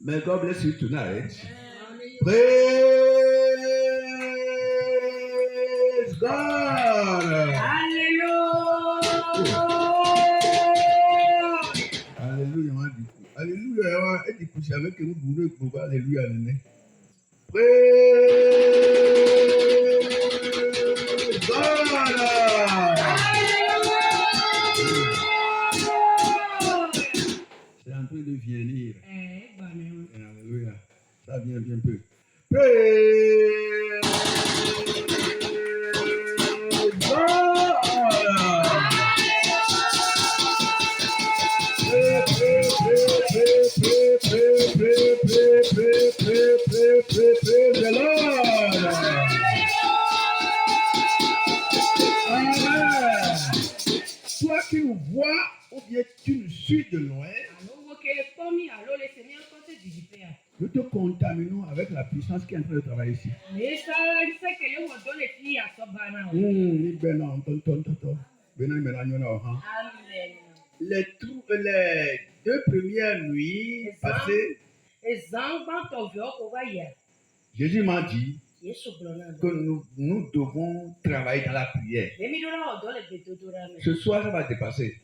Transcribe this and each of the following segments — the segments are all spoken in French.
May God bless you tonight. Praise God. Hallelujah. Alléluia. Alléluia. Et du coup, c'est avec vous voulez pour alléluia. Praise God. C'est en train de venir. Alléluia. Ça vient bien peu. Praise God. Praise the Lord. Amen. Toi qui nous vois ou bien tu nous suis de loin, nous te contaminons avec la puissance qui est en train de travailler ici. Les 2 premières nuits passées, Jésus m'a dit que nous devons travailler dans la prière. Ce soir, ça va dépasser.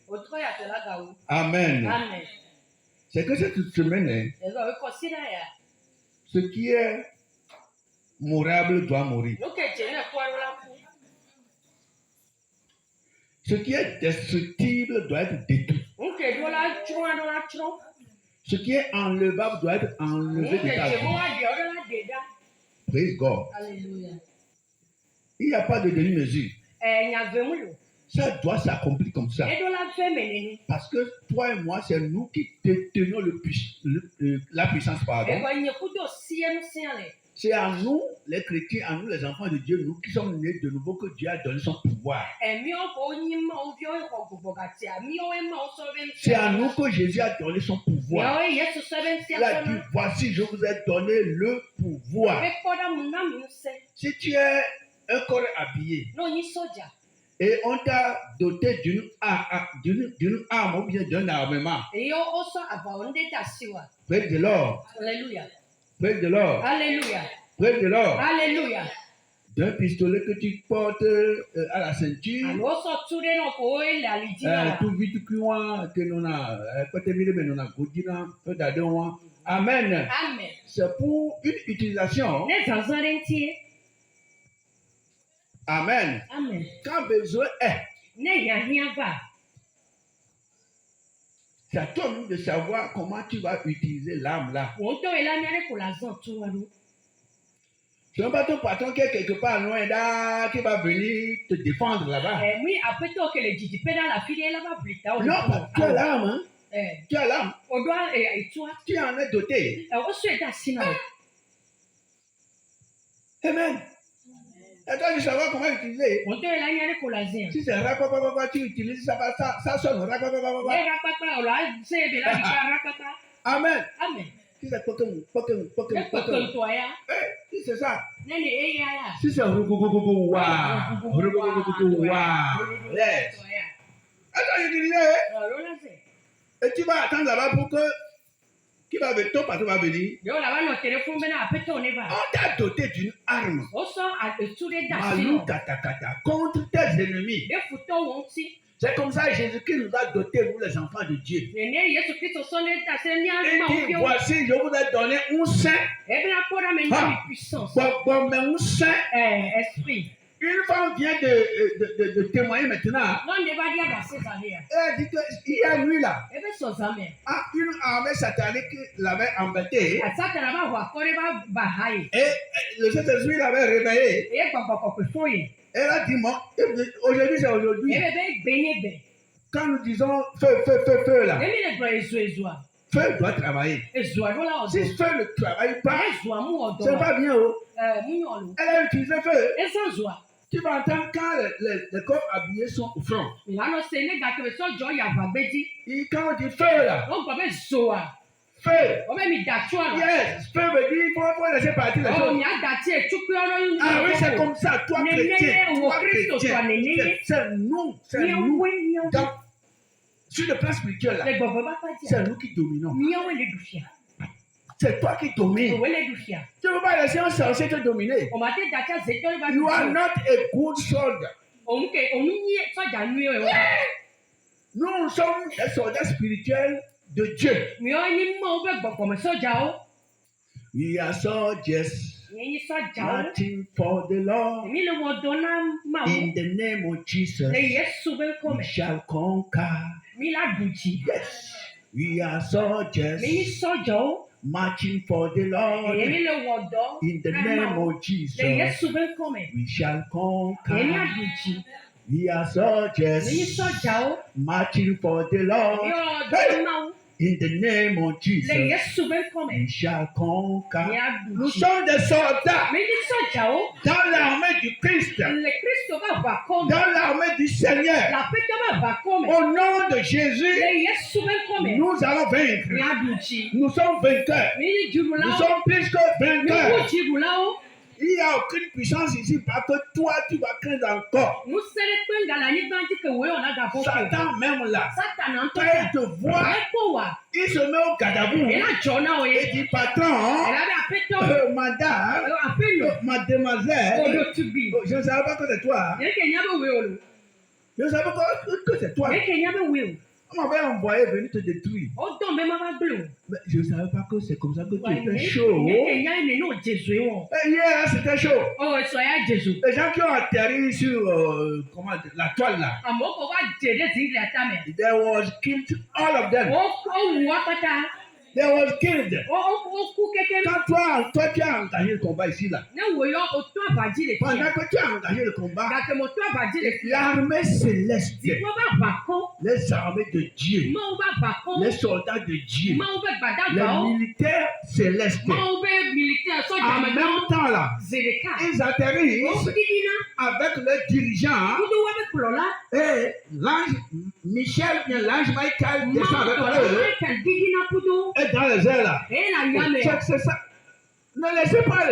Amen. C'est que cette semaine, ce qui est mourable doit mourir. Ce qui est destructible doit être détruit. Ce qui est enlevable doit être enlevé de ta vie. Praise God. Il n'y a pas de demi-mesure. Ça doit s'accomplir comme ça. Parce que toi et moi, c'est nous qui détenons la puissance. Pardon. C'est à nous, les chrétiens, à nous, les enfants de Dieu, nous qui sommes nés de nouveau, que Dieu a donné son pouvoir. C'est à nous que Jésus a donné son pouvoir. Il a dit, voici, je vous ai donné le pouvoir. Si tu es un corps habillé, et on t'a doté d'une arme ou bien d'un armement. Praise the Lord. Alléluia. Praise the Lord. Alléluia. Praise the Lord. Alléluia. D'un pistolet que tu portes à la ceinture. Tout vite que nous a Amen. Amen. C'est pour une utilisation. Amen. Amen. Quand besoin est. C'est à toi de savoir comment tu vas utiliser l'arme là. Ce n'est pas ton patron qui est quelque part loin là, qui va venir te défendre là-bas. Non, tu as l'arme. Hein? Tu as l'arme. Tu en es doté. Amen. Et toi, tu savoir comment utiliser. Si c'est rapapapapa, tu utilises ça sonne rapapapapa. Amen. Amen. Si c'est pokem. Si c'est ça. Si c'est rougougougougou, waouh. Yes. Attends, utiliser. Et tu vas attendre là-bas pour que ton patron va venir. On t'a doté d'une arme. Malou katakata contre tes ennemis. C'est comme ça que Jésus-Christ nous a dotés, nous les enfants de Dieu. Et dit, voici, je vous ai donné un sein. Bon, mais un sein. Une femme vient de témoigner maintenant. Elle dit qu'il y a nuit là. Une armée satanique l'avait embêté. Et le Saint-Esprit l'avait réveillé. Elle a dit, aujourd'hui c'est aujourd'hui. Quand nous disons feu là. Feu doit travailler. Si feu ne travaille pas, c'est pas bien. Elle a utilisé feu. Tu vas entendre quand les corps habillés sont au front. Et quand on dit feu là. Feu. Yes, feu veut dire il faut laisser partir les choses. Ah oui, c'est comme ça, toi chrétien. C'est nous. Donc, sur le plan spirituel là, c'est nous qui dominons. C'est toi qui domines. Tu ne peux pas laisser un sorcier te dominer. You are not a good soldier. Nous sommes des soldats spirituels de Dieu. We are soldiers marching for the Lord. In the name of Jesus, we shall conquer. Yes, we are soldiers marching for the Lord. In the name of Jesus, we shall conquer. We are soldiers marching for the Lord. Hey! In the name of Jesus, we shall conquer. Nous sommes des soldats dans l'armée du Christ, dans l'armée du Seigneur. Au nom de Jésus, nous allons vaincre. Nous sommes vainqueurs. Nous sommes plus que vainqueurs. Il n'y a aucune puissance ici parce que toi, tu vas craindre encore. Satan même là, quand il te voit, il se met au gadabou. Il dit, patron, madame, mademoiselle, je ne savais pas que c'est toi. Je ne savais pas que c'est toi. On m'avait envoyé venir te détruire. Mais je ne savais pas que c'est comme ça que tu étais chaud. Hier, c'était chaud. Les gens qui ont atterri sur la toile là. There was killed all of them. They was killed. Quand toi tu as engagé le combat ici là. Pendant que tu as engagé le combat, l'armée céleste, les armées de Dieu, les soldats de Dieu, les militaires célestes, en même temps là, ils atterrissent avec le dirigeant et l'ange Michel, l'ange Michael descend avec eux. Et dans les airs là, c'est ça. Ne laissez pas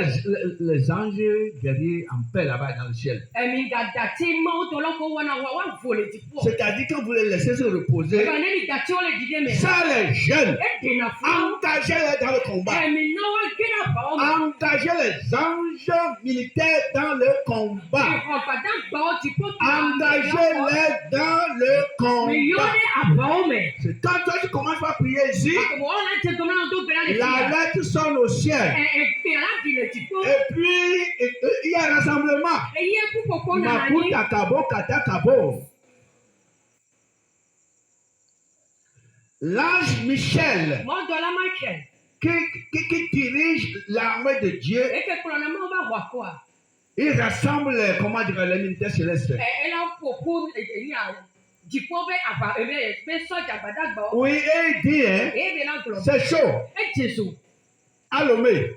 les anges guerriers en paix là-bas dans le ciel. C'est-à-dire que vous les laissez se reposer. Ça, les jeunes, engagez-les dans le combat. Engagez les anges militaires dans le combat. Engagez-les dans le combat. C'est quand toi tu commences à prier ici, la lettre sonne au ciel. Et puis, il y a un rassemblement. Makuta kabo, kata kabo. L'ange Michel, qui dirige l'armée de Dieu, il rassemble les militaires célestes. Oui, et il dit, c'est chaud. À Lomé,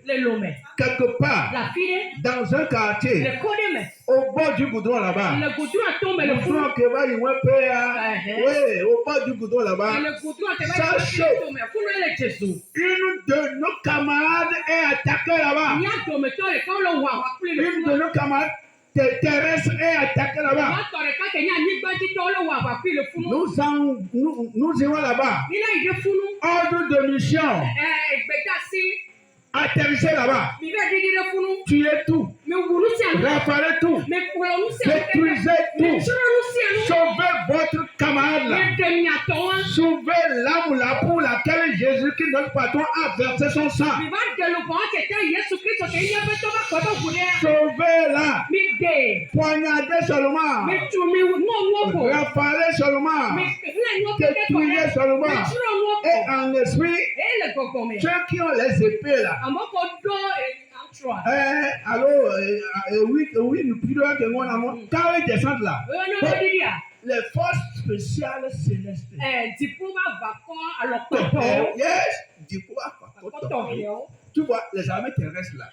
quelque part, dans un quartier, au bord du goudron là-bas, oui, au bord du goudron là-bas, ça chaud. Une de nos camarades est attaquée là-bas. Une de nos camarades terrestres est attaquée là-bas. Nous irons là-bas. Ordre de mission. Atterrissez là-bas. Tuez tout. Rafalez tout. Détruisez tout. Sauvez votre camarade là. Sauvez l'âme là pour laquelle Jésus-Christ, notre patron, a versé son sang. Sauvez-la. Poignardez seulement. Rafalez seulement. Détruisez seulement. Et en esprit, ceux qui ont les épées là. Oui, nous prions que mon amour. Quand ils descendent là, les forces spéciales célestes. Tu vois, les armées terrestres là.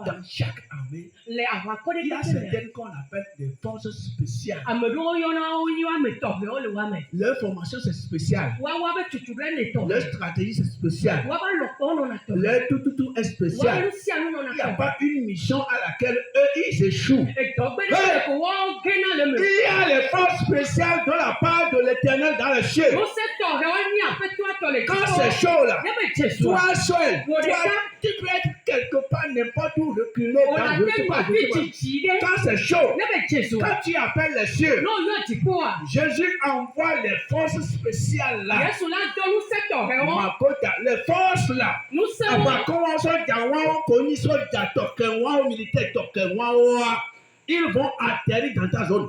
Dans chaque armée, il y a certaines qu'on appelle des forces spéciales. Leur formation c'est spécial. Leur stratégie c'est spécial. Leur tout est spécial. Il n'y a pas une mission à laquelle eux ils échouent. Il y a les forces spéciales de la part de l'Éternel dans le ciel. Quand c'est chaud là, toi seul, tu peux être quelque part, n'importe où, reculé dans je sais pas. Quand c'est chaud, quand tu appelles les cieux, Jésus envoie les forces spéciales là. Les forces là, ils vont atterrir dans ta zone.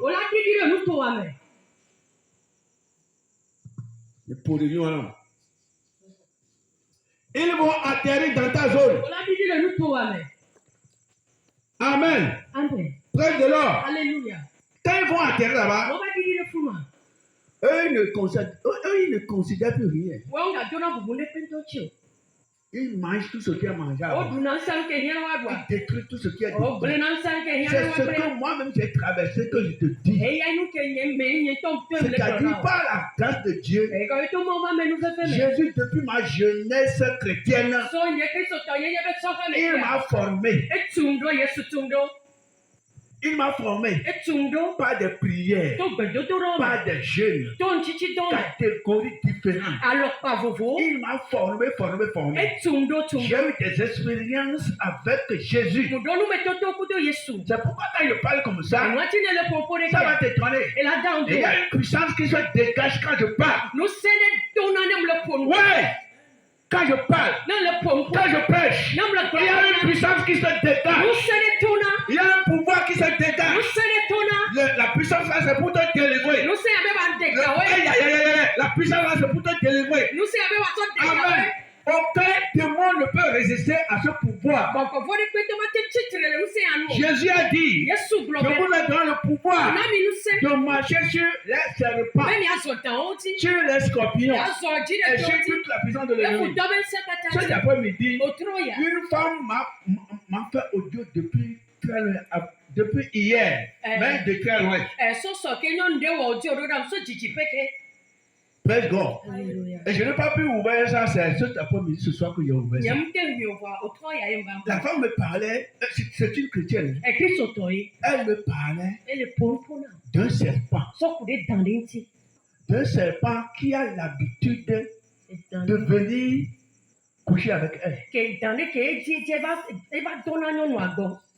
Ils vont atterrir dans ta zone. Amen. Près de l'or. Alléluia. Quand ils vont atterrir là-bas, eux, ils ne considèrent plus rien. Ils mangent tout ce qu'il y a mangé. Ils détruisent tout ce qu'il y a détruit. C'est ce que moi-même j'ai traversé que je te dis. C'est-à-dire par la grâce de Dieu, Jésus, depuis ma jeunesse chrétienne, il m'a formé. Il m'a formé par des prières, par des jeûnes, catégories différentes. Il m'a formé. J'ai eu des expériences avec Jésus. C'est pourquoi quand je parle comme ça, ça va t'étonner. Il y a une puissance qui se dégage quand je parle. Ouais. Quand je parle, quand je prêche, il y a une puissance qui se dégage. Il y a un pouvoir qui se dégage. La puissance là, c'est pour te délivrer. La puissance là, c'est pour te délivrer. Amen. Aucun démon ne peut résister à ce pouvoir. Jésus a dit, je vous donne le pouvoir de marcher sur les serpents, sur les scorpions et sur toute la puissance de l'ennemi. Cet après-midi, une femme m'a fait audio depuis hier, même de très loin. Praise God. Et je n'ai pas pu ouvrir ça, c'est cet après-midi, ce soir que j'ai ouvert ça. La femme me parlait, c'est une chrétienne. Elle me parlait d'un serpent. D'un serpent qui a l'habitude de venir coucher avec elle.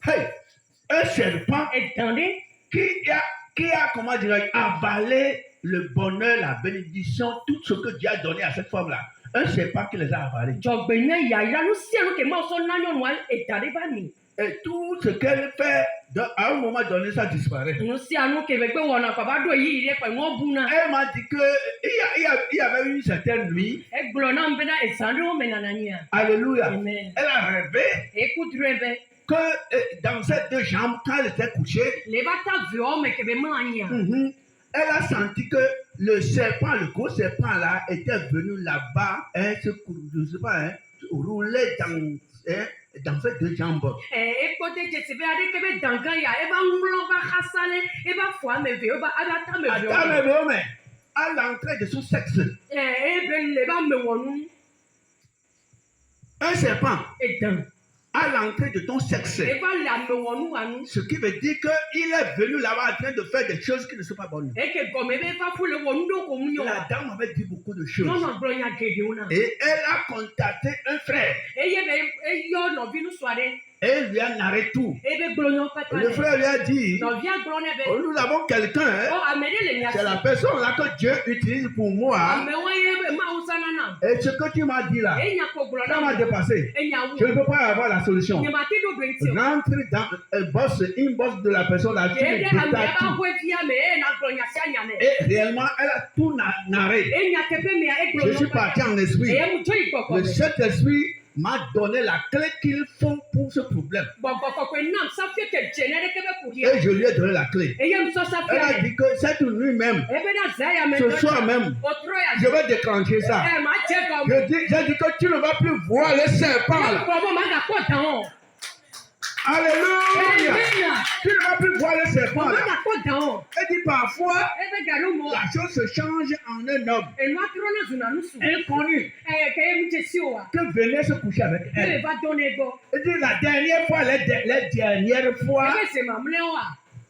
Hey, un serpent qui a comment dirais-je, avalé le bonheur, la bénédiction, tout ce que Dieu a donné à cette femme-là. Un serpent qui les a avalés. Et tout ce qu'elle fait, à un moment donné, ça disparaît. Elle m'a dit qu'il y avait une certaine nuit. Alléluia. Amen. Elle a rêvé que dans ces deux jambes, quand elle était couchée, elle a senti que le serpent, le gros serpent là, était venu là-bas, je ne sais pas, rouler dans ces deux jambes. À l'entrée de son sexe, un serpent à l'entrée de ton sexe. Ce qui veut dire qu'il est venu là-bas en train de faire des choses qui ne sont pas bonnes. La dame avait dit beaucoup de choses. Et elle a contacté un frère. Et il lui a narré tout. Le frère lui a dit, nous avons quelqu'un, c'est la personne là que Dieu utilise pour moi. Et ce que tu m'as dit là, ça m'a dépassé. Je ne peux pas avoir la solution. Rentre dans une bosse de la personne là. Et réellement, elle a tout narré. Je suis parti en esprit. Le Saint-Esprit m'a donné la clé qu'il faut pour ce problème. Et je lui ai donné la clé. Elle a dit que cette nuit même, ce soir même, je vais déclencher ça. J'ai dit que tu ne vas plus voir les serpents là. Alléluia. Tu ne vas plus voir les serpents là. Elle dit parfois, la chose se change en un homme inconnu que venait se coucher avec elle. Elle dit la dernière fois, les dernières fois,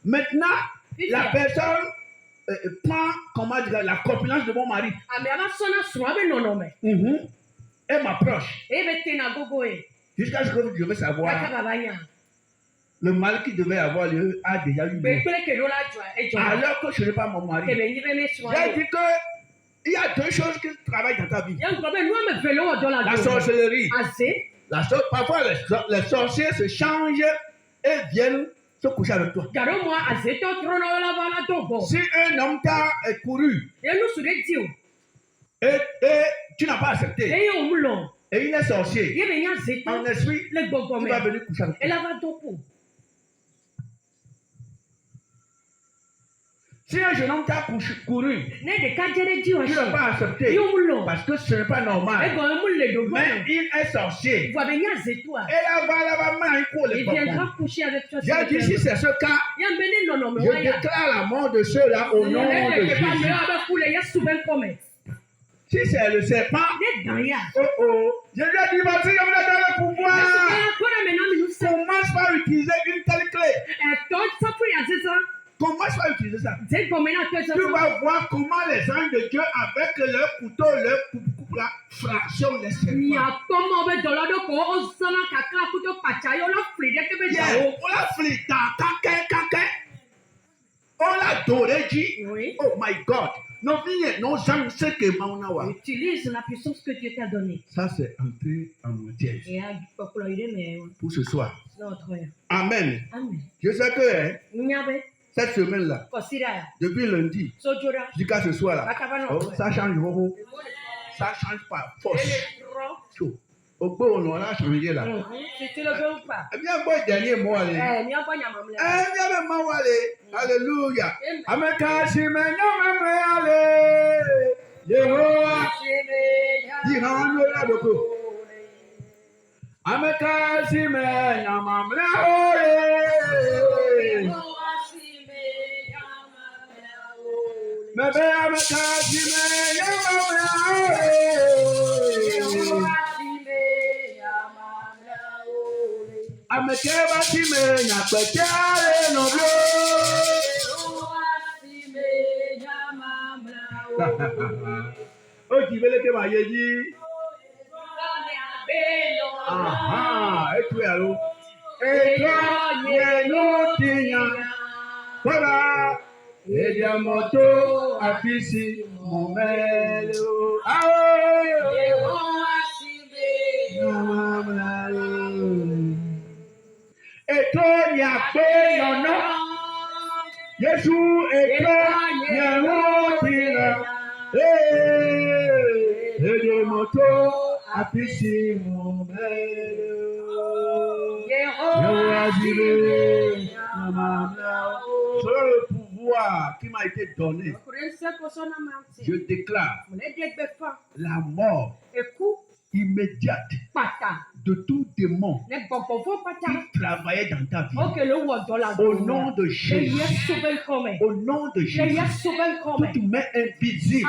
maintenant, la personne prend, comment dire, la corpulence de mon mari. Elle m'approche. Jusqu'à ce que je veux savoir. Le mal qui devait avoir lieu a déjà eu lieu. Alors que je n'ai pas mon mari. J'ai dit que il y a deux choses qui travaillent dans ta vie. La sorcellerie. Parfois, les sorciers se changent et viennent se coucher avec toi. Si un homme t'a couru et tu n'as pas accepté, et il est sorcier, en esprit, il va venir coucher avec toi. Si un jeune homme t'a couru, tu n'as pas accepté, parce que ce n'est pas normal. Mais il est sorcier. Et là-bas, il viendra coucher avec toi. J'ai dit, si c'est ce cas, je déclare la mort de ceux-là au nom de Jésus. Si c'est le serpent, je lui ai dit, voici, je vous donne le pouvoir. Commence par utiliser une telle clé. Commence par utiliser ça. Tu vas voir comment les anges de Dieu, avec leur couteau, leur coupe là, fractionnent les serpents. On l'a doré, dit, oh my God. Utilise la puissance que Dieu t'a donnée. Ça, c'est entré en matière. Pour ce soir. Amen. Je sais que cette semaine-là, depuis lundi, jusqu'à ce soir-là, ça change beaucoup. Ça change par force. Au bout, on a changé là. Si tu le veux ou pas. Eh bien, bon, dernier mot, allez. Alléluia. Amekeba time nyakpetiare no blo. O jibele ke ba yeji. Aha, etu yaro. Yenu tinya. Kola ediamoto afisi momelo. Ètò ni àpé ọ̀nà. Jésù ètò yẹ̀wò tìrẹ̀. Èdè mọ́tò àfíìsì mọ̀ mẹ́lẹ̀. Yẹ̀wò àdìrẹ́ sur le pouvoir qui m'a été donné. Je déclare la mort immédiate de tout démon qui travaillait dans ta vie. Au nom de Jésus. Au nom de Jésus. Toute main invisible,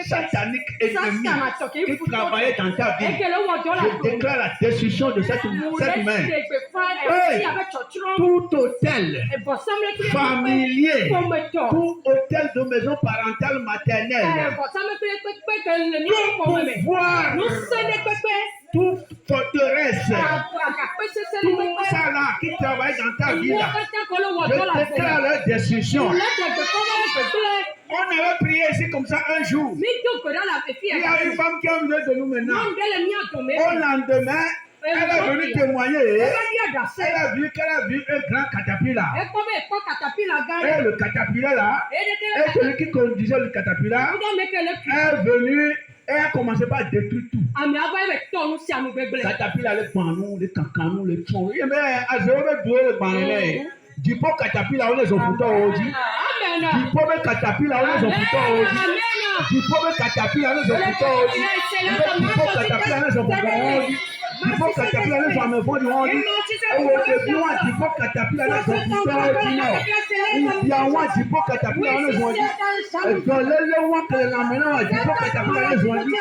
satanique ennemie qui travaillait dans ta vie. Je déclare la destruction de cette main. Hey, tout hôtel familier, tout hôtel de maison parentale maternelle, tout pouvoir, toute forteresse, tout ça là qui travaille dans ta vie là, je déclare leur destruction. On avait prié ici comme ça un jour. Il y a une femme qui est venue de nous maintenant. Au lendemain, elle est venue témoigner. Elle a vu un grand caterpillar. Et le caterpillar là, et celui qui conduisait le caterpillar est venu. Et elle a commencé par détruire tout. Caterpillar, les panneaux, les cancanous, les troncs. Mais à zéro, le panneau. Du pot caterpillar, on les a foutus aujourd'hui. Du pot caterpillar, on les a foutus aujourd'hui. Du pot caterpillar, on les a foutus aujourd'hui. Du pot caterpillar, on les a foutus aujourd'hui. Du pot caterpillar, on les a foutus aujourd'hui. Et au du pot caterpillar, on les a foutus aujourd'hui. Il y a un du pot caterpillar, on les a foutus. Et dans le loin que la maintenant, du pot caterpillar, on les a foutus.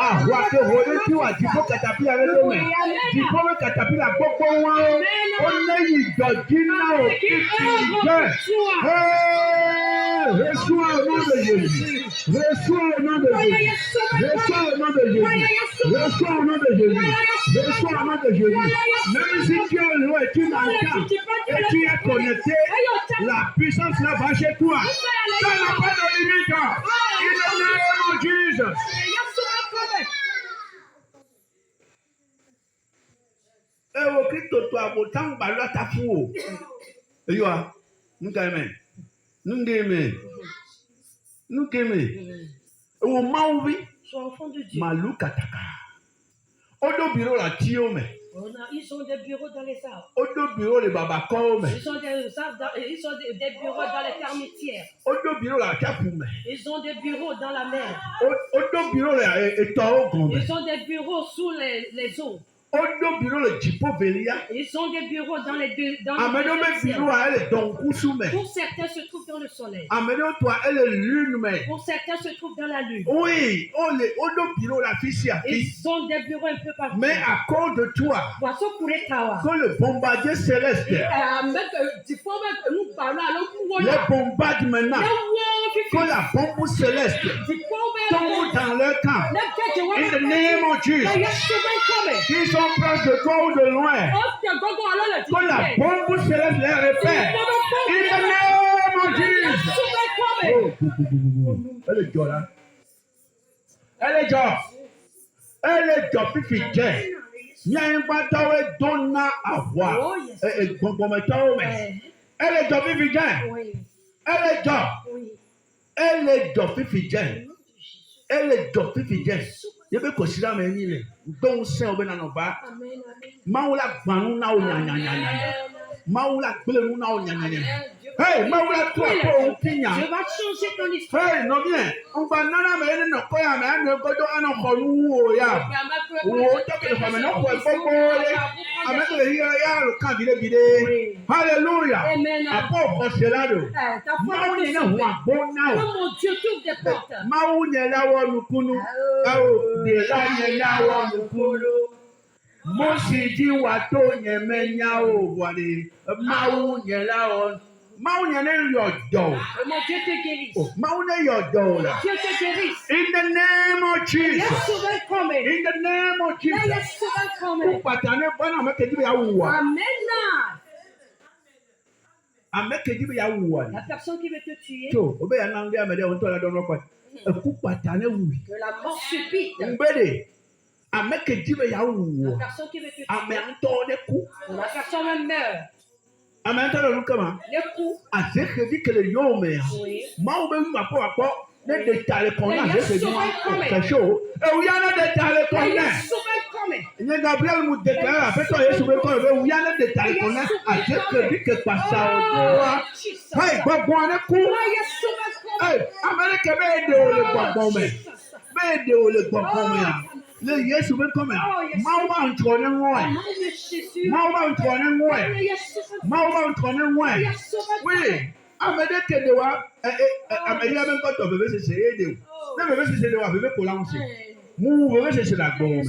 Ah, ouais, que vous tu vois, du pot caterpillar, on les a foutus. Du pot caterpillar, on a eu de Guinée. Reçois au nom de Jésus. Reçois au nom de Jésus. Reçois au nom de Jésus. Reçois au nom de Jésus. Reçois au nom de Jésus. Même si tu es loin, tu m'entends et tu es connecté, la puissance là va chez toi. Ça n'a pas de limite. In the name of Jesus. Ewo Kristo to abotan gbalọ atafu o. Eyiwa, nukeme. Ewo mawu Sois enfant de Dieu. malu kataka. Odo biro la tio me. Ils ont des bureaux dans les arbres. Odo biro le babako me. Ils ont des bureaux dans les termitières. Odo biro la kapu me. Ils ont des bureaux dans la mer. Odo biro la eto ogun me. Ils ont des bureaux sous les eaux. Odo biro le jipo velia. Ils ont des bureaux dans les deux. Amedo me biro a ele donku su me. Pour certains se trouvent dans le soleil. Amedo to a ele lune me. Pour certains se trouvent dans la lune. Oui, odo biro la fisi a fi. Ils ont des bureaux un peu partout. Mais à cause de toi, que le bombardier céleste, les bombarde maintenant, que la bombe céleste tombe dans leur camp. In the name of Jesus. S'ils sont proches de toi ou de loin, que la bombe céleste les repère. In the name of Jesus. Elle est là. Elle est là. Elle est là. Fifi jẹ́. Nyàgbàtàwé dọ́nà àwa. Gbọ̀ngbọ̀mọ̀tàwé mẹ́. Elle est là. Fifi jẹ́. Elle est là. Elle est là. Fifi jẹ́. Elle est là. Fifi jẹ́. Yẹ́bí kò sí lámà ẹni rẹ̀. Gbóhùn sẹ́ ọbẹ̀ nànà bá. Máwo la gbànú náà ó nyànyànyànyà. Máwo la gbélé náà ó nyànyànyà. Hey, máwo la tó àpò òun kínyà. Je vais changer ton histoire. Hey, non bien. On va nana me ene no koya me ane godo ano konu wo ya. Wo to ke fa me no ko gbogbo le. Ame ko yi ya lo kan bide. Hallelujah. Amen. Apo ko se lado. Mawu ni na ho agbo na o. Mon Dieu t'ouvre des portes. Mawu ni lawo nukunu. Awo de la ni lawo nukunu. Mo si ji wa to yen menya o wale. Mawu ni lawo. Mawu ni na yodo. Mon Dieu te guérisse. Mawu ni yodo la. Dieu te guérisse. In the name of Jesus. Yes, coming. In the name of Jesus. Yes, coming. Upatane bwana amekejibe ya uwa. Amen. Amekejibe ya uwa. La personne qui veut te tuer. So, obe ya nangi amede onto la dono kwa. Ekupatane wu. De la mort subite. Mbede. Amekejibe ya uwa. La personne qui veut te tuer. Ame antone ku. La personne meurt. Ame antone lukama. Le coup. Azeke dikele yome. Oui. Ma ube wu mapo wapo. Ne de tale kona azeke di. Coming. Kesho. Uyana de tale kona. Yes, coming. Nye Gabriel mu déclare afeto Yesu be ko be uyana de tale kona azeke dike pasa odoa. Hey, gbogbo ane ku. Hey, America be de o le gbogbo me. Be de o le gbogbo me ya. Le Yesu be ko me. Ma wa ntro ne nwo e. Ma wa ntro ne nwo e. Ma wa ntro ne nwo e. We, America de wa America be ko to be se e de. Na be se de wa be ko la nsi. Mu be se la gbo me.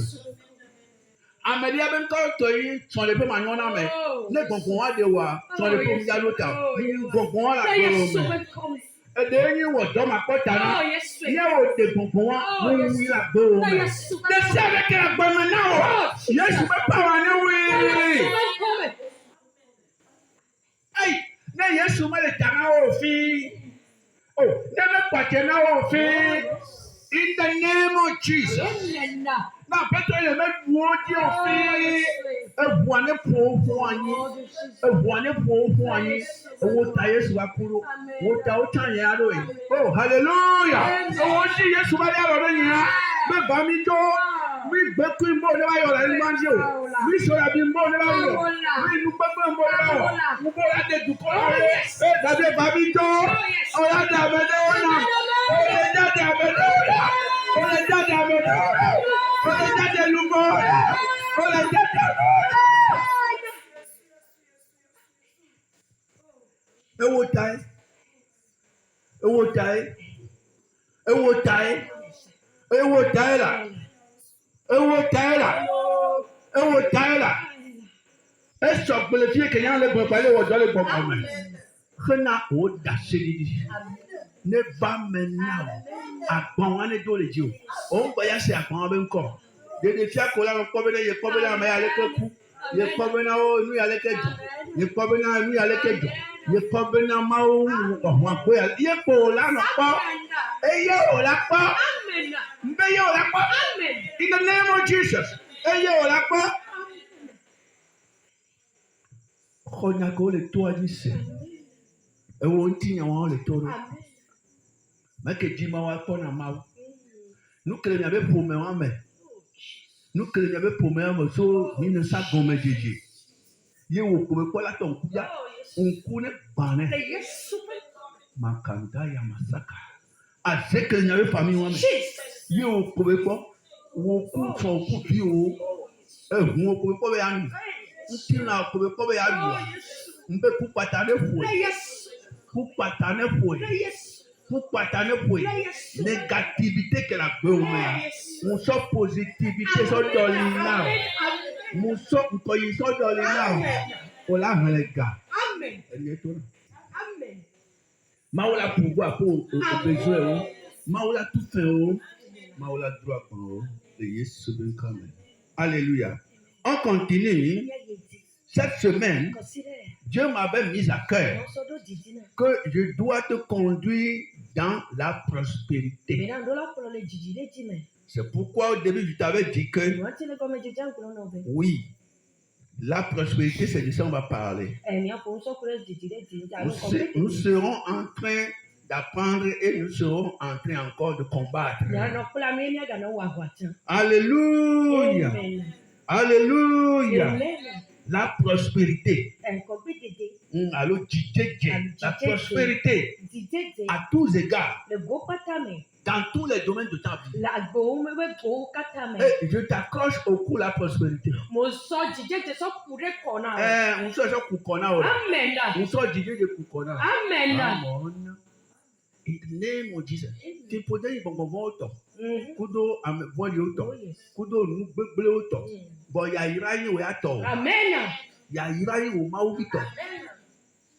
America be ko to yi ton le pe ma nyona me. Le gbogbo wa de wa ton le pe mi ya lota. Gbogbo wa la gbo me. Ede yin wo do ma pota na. Ye o de gbogbo wa mu wi la gbo me. De se be ke la gbo me na o. Yesu be pa wa ni wi. Hey, na Yesu ma le tana òfin. Oh, na me pate na òfin. In the name of Jesus. Na Petro ye me duo di òfin. Ebuane po fun anyi. Ebuane po fun anyi. Owo ta Yesu wa kuro. Wo ta o tan yen aro yi. Oh, hallelujah. Owo ti Yesu ba ya ro yin. Be ba mi jo. Mi gbe ku mo le ba yo la ni ma nje o. Mi so ya bi mo le ba yo. Mi nu gbe mo le ba yo. Mo bo la de du ko re. Da be ba mi jo. O ya da me de ona. O le da da me de ona. O le da da me de ona. O le da de lu mo. O le da da me. Ewo tai. Ewo tai. Ewo tai. Ewo tai la. Ewo tai la. Ewo tai la. Eso gbele fie ke yan le gbon pa le wo do le gbon pa me. Khna o da se di. ne va maintenant. Agbon ane do le ji o. O gba ya se agbon be nko. De fia ko la ko be ye ko be na ma ya le ke ku. Ye ko be na o nu ya le ke ju. Ye ko be na nu ya le ke ju. Ye ko be na ma o wa ko ya. Ye ko la no po. E ye o la po. Amen. Mbe ye o la po. Amen. In the name of Jesus. E ye o la po. Konya ko le to a di se. E wo nti nya wa le to no. Ma ke di ma wa ko na ma. Nous que les avait pour moi, nous que les avait pour moi, so ni ne sa gomme jeje. Ye wo ko ko la ton kuya, on kune bane. Makanda ya masaka. A ce que les avait famille moi. Ye wo ko wo ku fo ku bi o. Wo ko be anu. Nti na ko be ya anu. Mbe ku patane fo. Ku patane fo. Pour partager pour négativité que la bonne on sort positivité sur dans l'ina on sort quand ils sont dans l'ina on la rend les gars amen amen ma on la pouvoir pour besoin ma on la tout fait ma on la droit pour de Jésus ben quand même alléluia on continue cette semaine Dieu m'avait mis à cœur que je dois te conduire dans la prospérité. C'est pourquoi au début je t'avais dit que oui, la prospérité c'est de ça on va parler. Nous serons en train d'apprendre et nous serons en train encore de combattre. Alléluia. Alléluia. La prospérité. Alors, la prospérité à tous égards. Dans tous les domaines de ta vie. Et je t'accroche au cou la prospérité. Amen. In the name of Jesus. Tu peux dire que kudo ame voye oto kudo nu gbegble oto bo ya irayi we ato amen ya irayi wo ma wo bito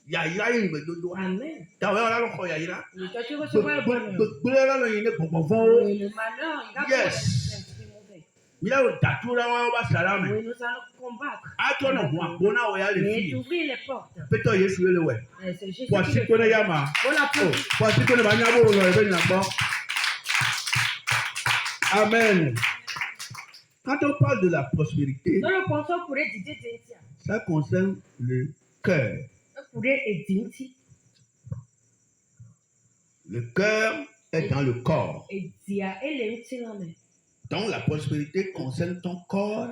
ya irayi gbedodo amen ta we ora lo ko ya ira gbegble la lo yin ne gbogbo yes mi la o datura wa ba sara me ato no ho abona we ya le fi peto Yesu le we po si ko ne ya ma po si ko ne ba nya bo lo e be na gbo. Amen. Quand on parle de la prospérité, ça concerne le cœur. Le cœur est dans le corps. Donc la prospérité concerne ton corps,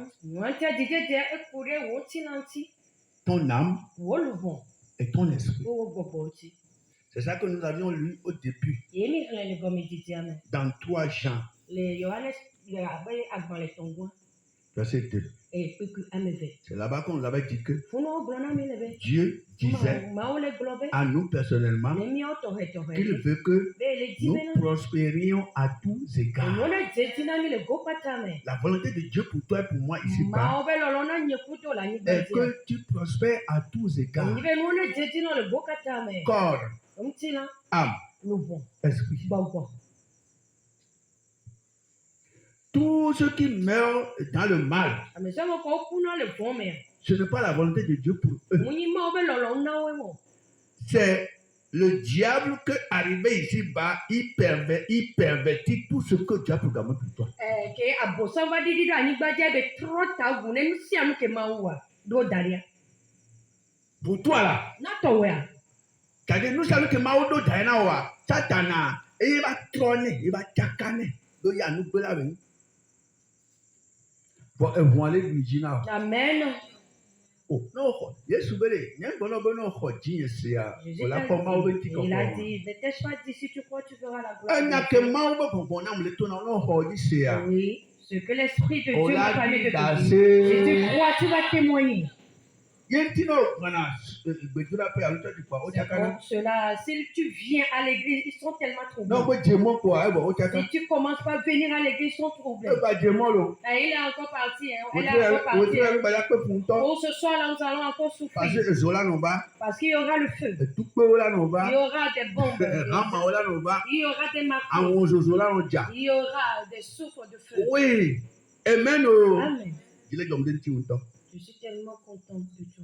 ton âme et ton esprit. C'est ça que nous avions lu au début. Dans 3 Jean. Verset 2. C'est là-bas qu'on nous avait dit que Dieu disait à nous personnellement qu'il veut que nous prospérions à tous égards. La volonté de Dieu pour toi et pour moi ici-bas est que tu prospères à tous égards. Corps, âme, esprit. Tout ce qui meurt dans le mal, ce n'est pas la volonté de Dieu pour eux. C'est le diable qui est arrivé ici-bas, il pervertit tout ce que Dieu a programmé pour toi. Pour toi là, c'est-à-dire nous savons que Maodo Daina, Satana, il va trôner, il va tchacaner. Donc il y a nous là avec nous. Amen. Oh, non, Jésus il a dit, n'était-ce pas dit, si tu crois, tu verras la gloire. Oui, ce que l'Esprit de Dieu m'a parlé de te dire. Si tu crois, tu vas témoigner. cela, si tu viens à l'église, ils sont tellement troublés. Si tu commences pas à venir à l'église, ils sont troublés. Il est encore parti. Elle est encore partie. Pour ce soir, là, nous allons encore souffrir. Parce qu'il y aura le feu. Il y aura des bombes. Il y aura des marteaux. Il y aura des souffles de feu. Oui. Amen. Amen. Je suis tellement contente de toi.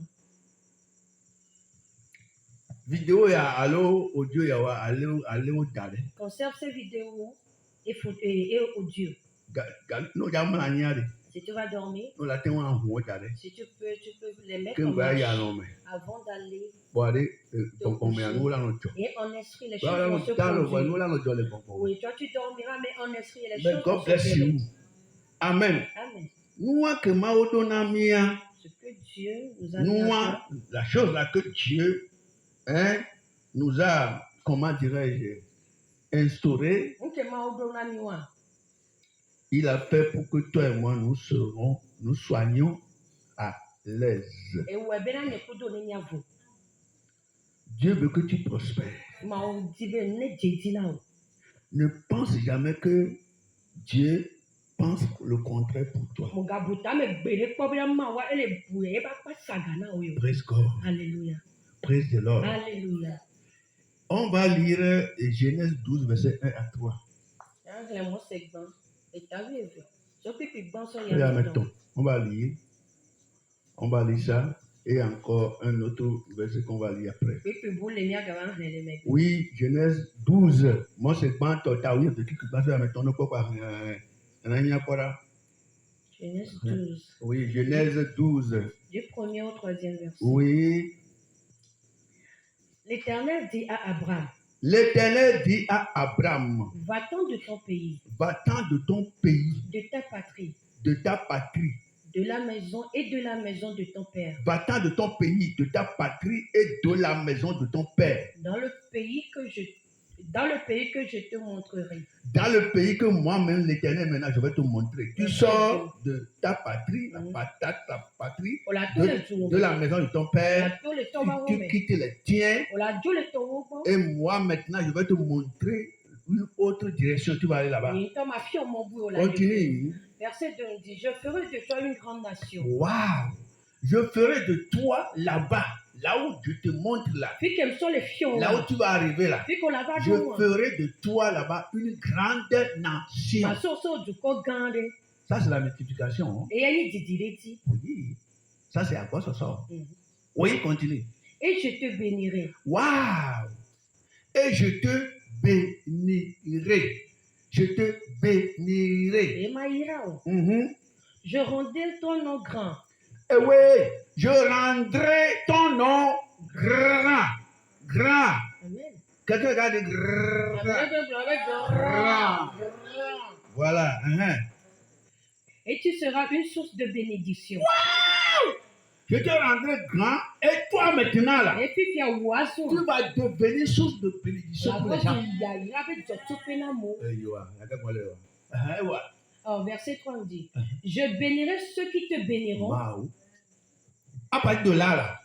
Vidéo ya allo audio ya wa allo dale. Conserve ces vidéos et audio. No ya mala nyare. Si tu vas dormir, No la tengo a huo dale. si tu peux les mettre en marche avant d'aller et en esprit les choses vont se produire. Oui, toi tu dormiras, mais en esprit les choses vont se produire. Amen. Amen. Ce que Dieu nous a dit, la chose là que Dieu nous a, comment dirais-je, instauré, il a fait pour que toi et moi nous soignions à l'aise. Dieu veut que tu prospères. Ne pense jamais que Dieu pense le contraire pour toi. Praise God. Alléluia. Praise the Lord. Alléluia. On va lire Genèse 12, verset 1 à 3. On va lire. On va lire ça. Et encore un autre verset qu'on va lire après. Oui, Genèse 12. Moi, c'est pas un total. Oui, Genèse 12. Oui, Genèse 12. Du premier au troisième verset. Oui. L'Éternel dit à Abraham. L'Éternel dit à Abraham. Va-t'en de ton pays. Va-t'en de ton pays. De ta patrie. De ta patrie. De la maison et de la maison de ton père. Va-t'en de ton pays, de ta patrie et de la maison de ton père. Dans le pays que je te montrerai. Dans le pays que moi-même, l'Éternel, maintenant, je vais te montrer. Tu sors de ta patrie, ta patrie, de la maison de ton père. Tu quittes les tiens. Et moi, maintenant, je vais te montrer une autre direction. Tu vas aller là-bas. Continue. Verset 2 dit, je ferai de toi une grande nation. Waouh! Je ferai de toi là-bas, là où je te montre là. Là où tu vas arriver là. Je ferai de toi là-bas une grande nation. Ça, c'est la multiplication. Hein? Oui. Ça, c'est à quoi ça sort? Oui, continue. Et je te bénirai. Waouh! Et je te bénirai. Je te bénirai. Je rendrai ton nom grand. Eh oui, je rendrai ton nom grand. Grand. Amen. Quelqu'un a dit grand. Voilà. Et tu seras une source de bénédiction. Wow! Je te rendrai grand et toi maintenant là, tu vas devenir source de bénédiction pour les gens. Verset 3 dit, je bénirai ceux qui te béniront. Wow. À partir de là,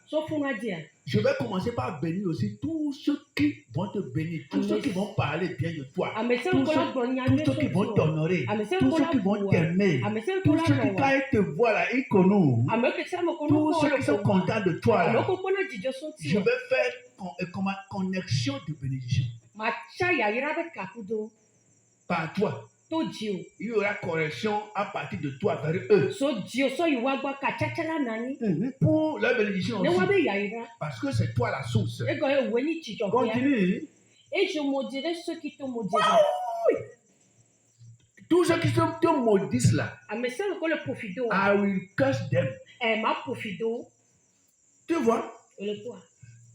je vais commencer par bénir aussi tous ceux qui vont te bénir, tous ceux qui vont parler bien de toi, tous ceux qui vont t'honorer, tous ceux qui vont t'aimer, tous ceux qui quand ils te voient là, ils connaissent, tous ceux qui sont contents de toi là, je vais faire une connexion de bénédiction par toi. Il y aura correction à partir de toi vers eux. Pour la bénédiction aussi. Parce que c'est toi la source. Continue. Et je maudirai ceux qui te maudiront. Tous ceux qui te maudissent là. I will curse them. Tu vois?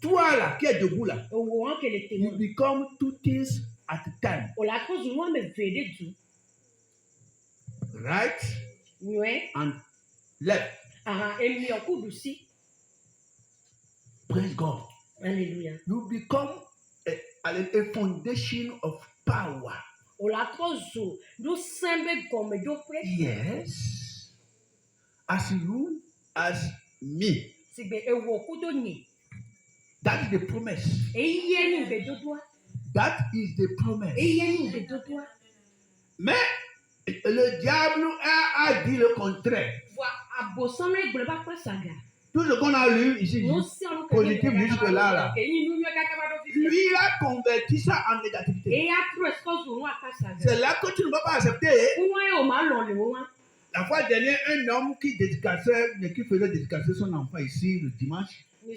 Toi là, qui est debout là. You become two things at a time. Right and left. Praise God. Hallelujah. You become a foundation of power. Yes. As you, as me. That is the promise. That is the promise. Mais le diable a dit le contraire. Tout ce qu'on a lu ici, positif jusque-là, lui, il a converti ça en négativité. C'est là que tu ne vas pas accepter. La fois dernière, un homme qui faisait dédicacer son enfant ici le dimanche, il a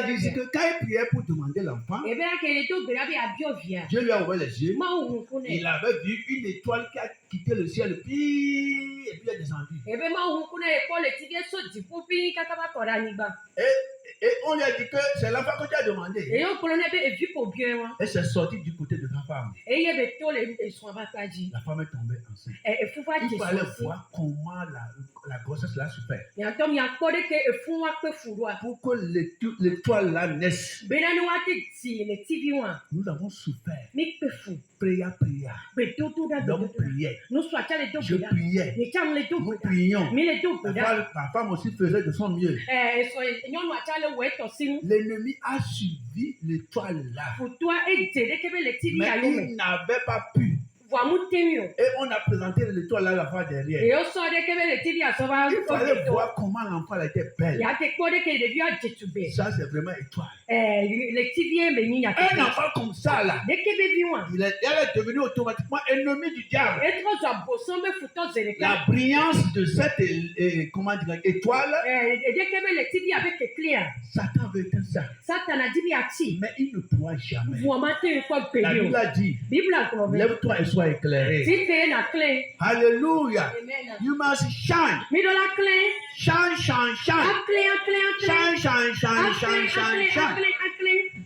dit que quand il priait pour demander l'enfant, Dieu lui a ouvert les yeux. Il avait vu une étoile qui a quitté le ciel et puis elle est descendue. Et on lui a dit que c'est l'enfant que tu as demandé. Et c'est sorti du côté de ta femme. La femme est tombée enceinte. Il fallait voir comment la grossesse là se fait. Pour que l'étoile là naisse. Nous avons souffert. Prière. L'homme priait. Je priais. Nous prions. La femme aussi faisait de son mieux. L'ennemi a suivi l'étoile là. Mais il n'avait pas pu. Et on a présenté l'étoile là la fois dernière. Il fallait voir comment l'enfant était belle. Ça, c'est vraiment étoile. Un enfant comme ça là, elle est devenue automatiquement ennemi du diable. La brillance de cette étoile, Satan veut que ça. Mais il ne pourra jamais. La Bible a dit, lève-toi et sois éclairé. Alléluia. You must shine. Shine.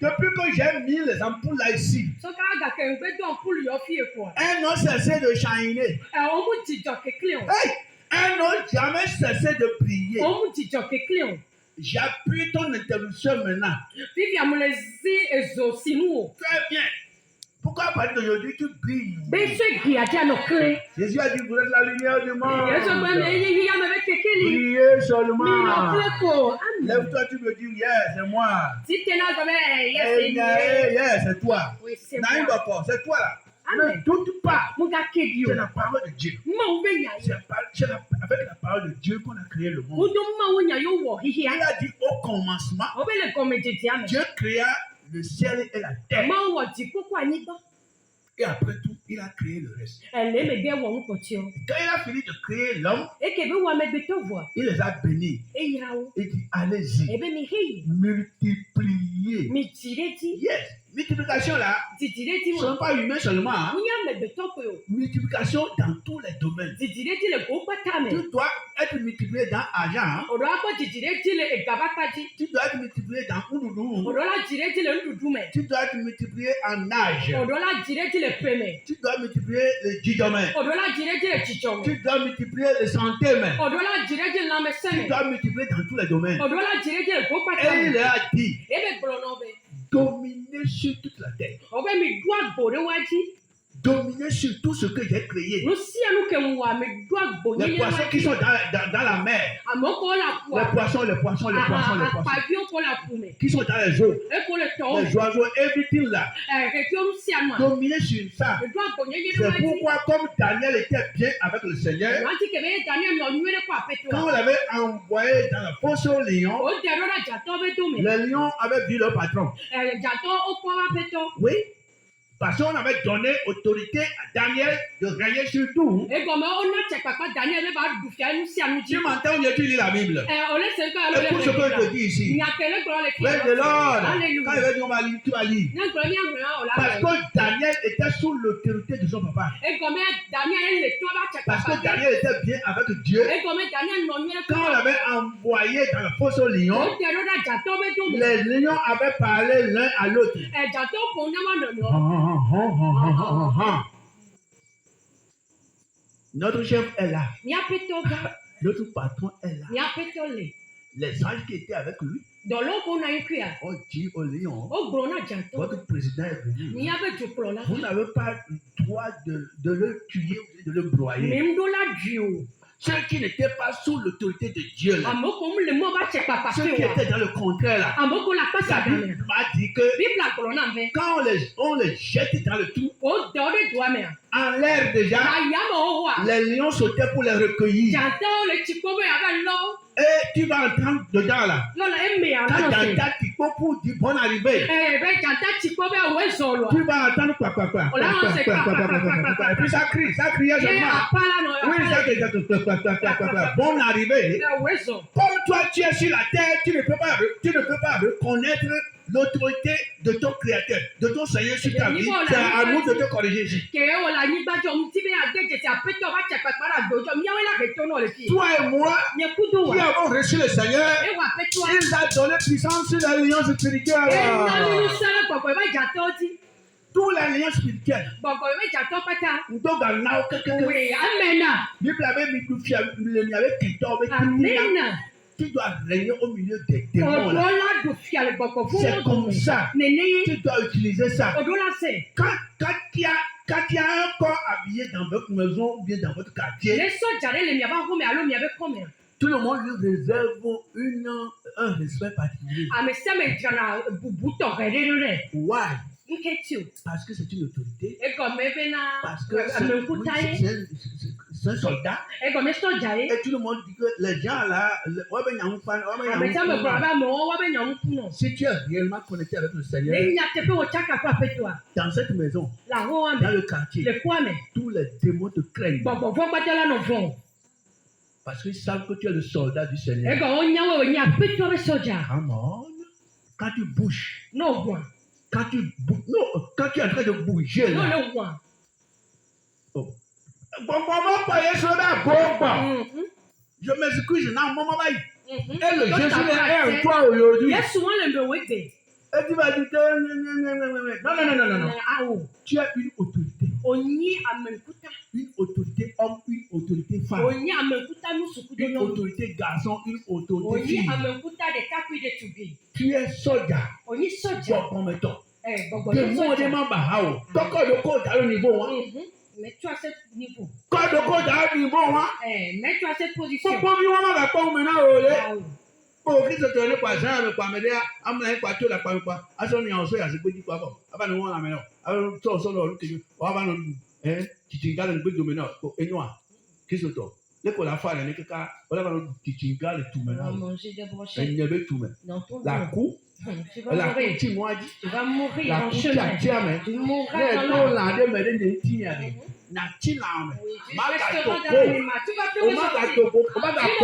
Depuis que j'ai mis les ampoules là ici, elles n'ont cessé de shiner. Elles n'ont jamais cessé de briller. J'appuie ton interruption maintenant. Très bien. Pourquoi à partir d'aujourd'hui tu brilles? Jésus a dit, vous êtes la lumière du monde. Brillez seulement. Lève-toi, tu me dis, yes, c'est moi. Yes, c'est toi. C'est toi là. Ne doute pas. C'est la parole de Dieu. C'est avec la parole de Dieu qu'on a créé le monde. Il a dit au commencement, Dieu créa le ciel et la terre. Et après tout, il a créé le reste. Quand il a fini de créer l'homme, il les a bénis. Il dit, allez-y, multipliez. Yes. Multiplication là, ce n'est pas humain seulement. Hein? Multiplication dans tous les domaines. Tu dois être multiplié dans l'argent. Hein? Tu dois être multiplié dans Oudoudou. Tu dois être multiplié en âge. Tu dois multiplier le domaine. Tu dois multiplier le santé. Tu dois multiplier dans tous les domaines. Et il a dit, dominer sur toute la terre. Dominer sur tout ce que j'ai créé. Les poissons qui sont dans la mer. Les poissons. Qui sont dans les eaux. Les oiseaux, everything là. Dominer sur ça. C'est pourquoi comme Daniel était bien avec le Seigneur, quand on l'avait envoyé dans la fosse aux lions, les lions avaient vu leur patron. Oui. Parce qu'on avait donné autorité à Daniel de régner sur tout. Tu m'entends quand tu lis la Bible? Écoute ce que je te dis ici. Praise the Lord. Quand il va dire on va lire, tu vas lire. Parce que Daniel était sous l'autorité de son papa. Parce que Daniel était bien avec Dieu. Quand on l'avait envoyé dans la fosse aux lions, les lions avaient parlé l'un à l'autre. Notre chef est là. Notre patron est là. Les anges qui étaient avec lui ont dit au lion, votre président est venu. Vous n'avez pas le droit de le tuer ou de le broyer. Ceux qui n'étaient pas sous l'autorité de Dieu, là, ceux qui étaient dans le contraire, là, la Bible m'a dit que quand on les jette dans le trou, en l'air déjà, les lions sautaient pour les recueillir. Et tu vas entendre dedans là. Quand Janta Tipo pour dire bonne arrivée. Tu vas entendre quoi. Et puis ça crie seulement. Oui, ça crie. Bonne arrivée. Comme toi tu es sur la terre, tu ne peux pas reconnaître l'autorité de ton créateur, de ton Seigneur sur ta vie. C'est à nous de te corriger ici. Toi et moi, qui avons reçu le Seigneur, il nous a donné puissance sur les lions spirituels. Tous les liens spirituels. Tu dois régner au milieu des démons. C'est comme ça. Tu dois utiliser ça. Quand il y a un corps habillé dans votre maison ou bien dans votre quartier, tout le monde lui réserve un respect particulier. Why? Parce que c'est une autorité. Parce que c'est un soldat. Et tout le monde dit que les gens là, si tu es réellement connecté avec le Seigneur, dans cette maison, dans le quartier, tous les démons te craignent. Parce qu'ils savent que tu es le soldat du Seigneur. Come on. Quand tu bouges. Quand tu es en train de bouger là. Je m'excuse, et le Jésus est en toi aujourd'hui. Et tu vas dire non. Tu as une autorité. Une autorité homme, une autorité femme. Une autorité garçon, une autorité fille. Tu es soldat. Mets-toi à ce niveau. Mets-toi à cette position. La coupe. Tu vas mourir en chemin. Tu mourras dans la vie. Tu vas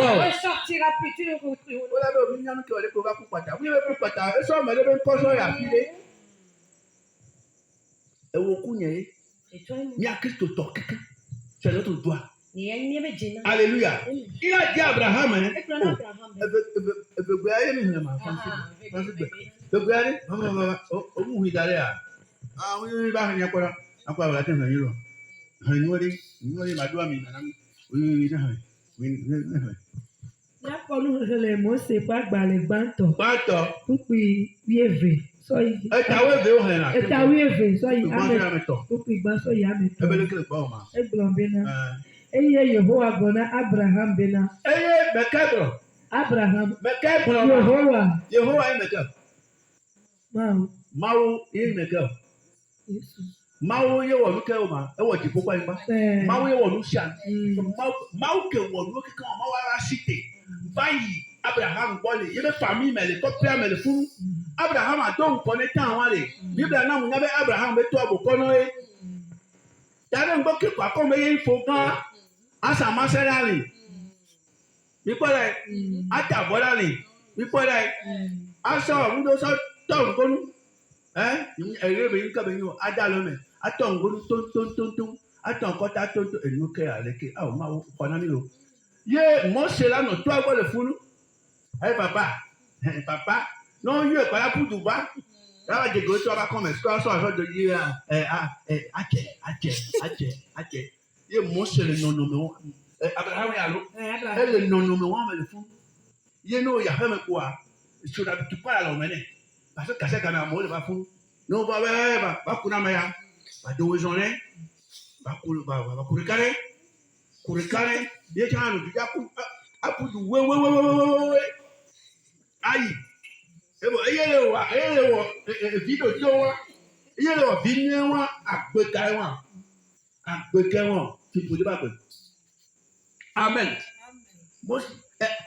ne ressortiras plus. Tu ne c'est notre doigt. Alléluia. Il a dit à Abraham, Eye Yehowa gona Abraham bena. Eye Mekebro. Abraham. Mekebro. Yehowa ye Mekebro. Mau ye Mekebro. Mau ye wonu ke o ma. E wo ji popa ipa. Mau ye wonu sha. Mau ke wonu ke kan mau ara site. Bayi Abraham bole ye be famille me le ko pia me le funu. Abraham a don connecter an le. Bible na mu nya be Abraham be to abokono e. Tare ngbo ke kwa ko me ye ifo gan. Asa maserali. Bípọ́lẹ̀ àtàbọ́lálì bípọ́lẹ̀ aṣọ ọ̀húndóṣọ́ tọ̀ǹgónú ẹ̀rí obìnrin kọ́bìnrin o adálọ́mẹ̀ atọ̀ǹgónú tóńtóńtóńtó atọ̀ǹkọ́tà tóńtó ènìyàn kẹ́ àlẹ́kẹ́ àwọn máa wọ kọ́nà nílò. Yé mọ́ṣẹ́ lánà tó agbọ́dọ̀ fúnú. Ẹ papa náà yí ẹ̀kọ́lá púpù bá lára jẹ̀gọ́ tó ọba kọ́mẹ̀ sọ́ọ́sọ́ àṣọ́jọ yé àjẹ́ yé mọ́ṣẹ́ lè nọ̀nà mẹ́wọ́n. Abraham yalo. Elle non me le fou. Ye no ya femme quoi. Sur la tu pas la mene. Parce que ça kana mo le ba fou. No ba kuna maya. Ba do journée. Ba kare. Kurikane, ye chanu bijaku apudu we. Ayi. Ebo eyelewa video jowa. Eyelewa vinyewa agbekaiwa ti podi babe. Amen. Most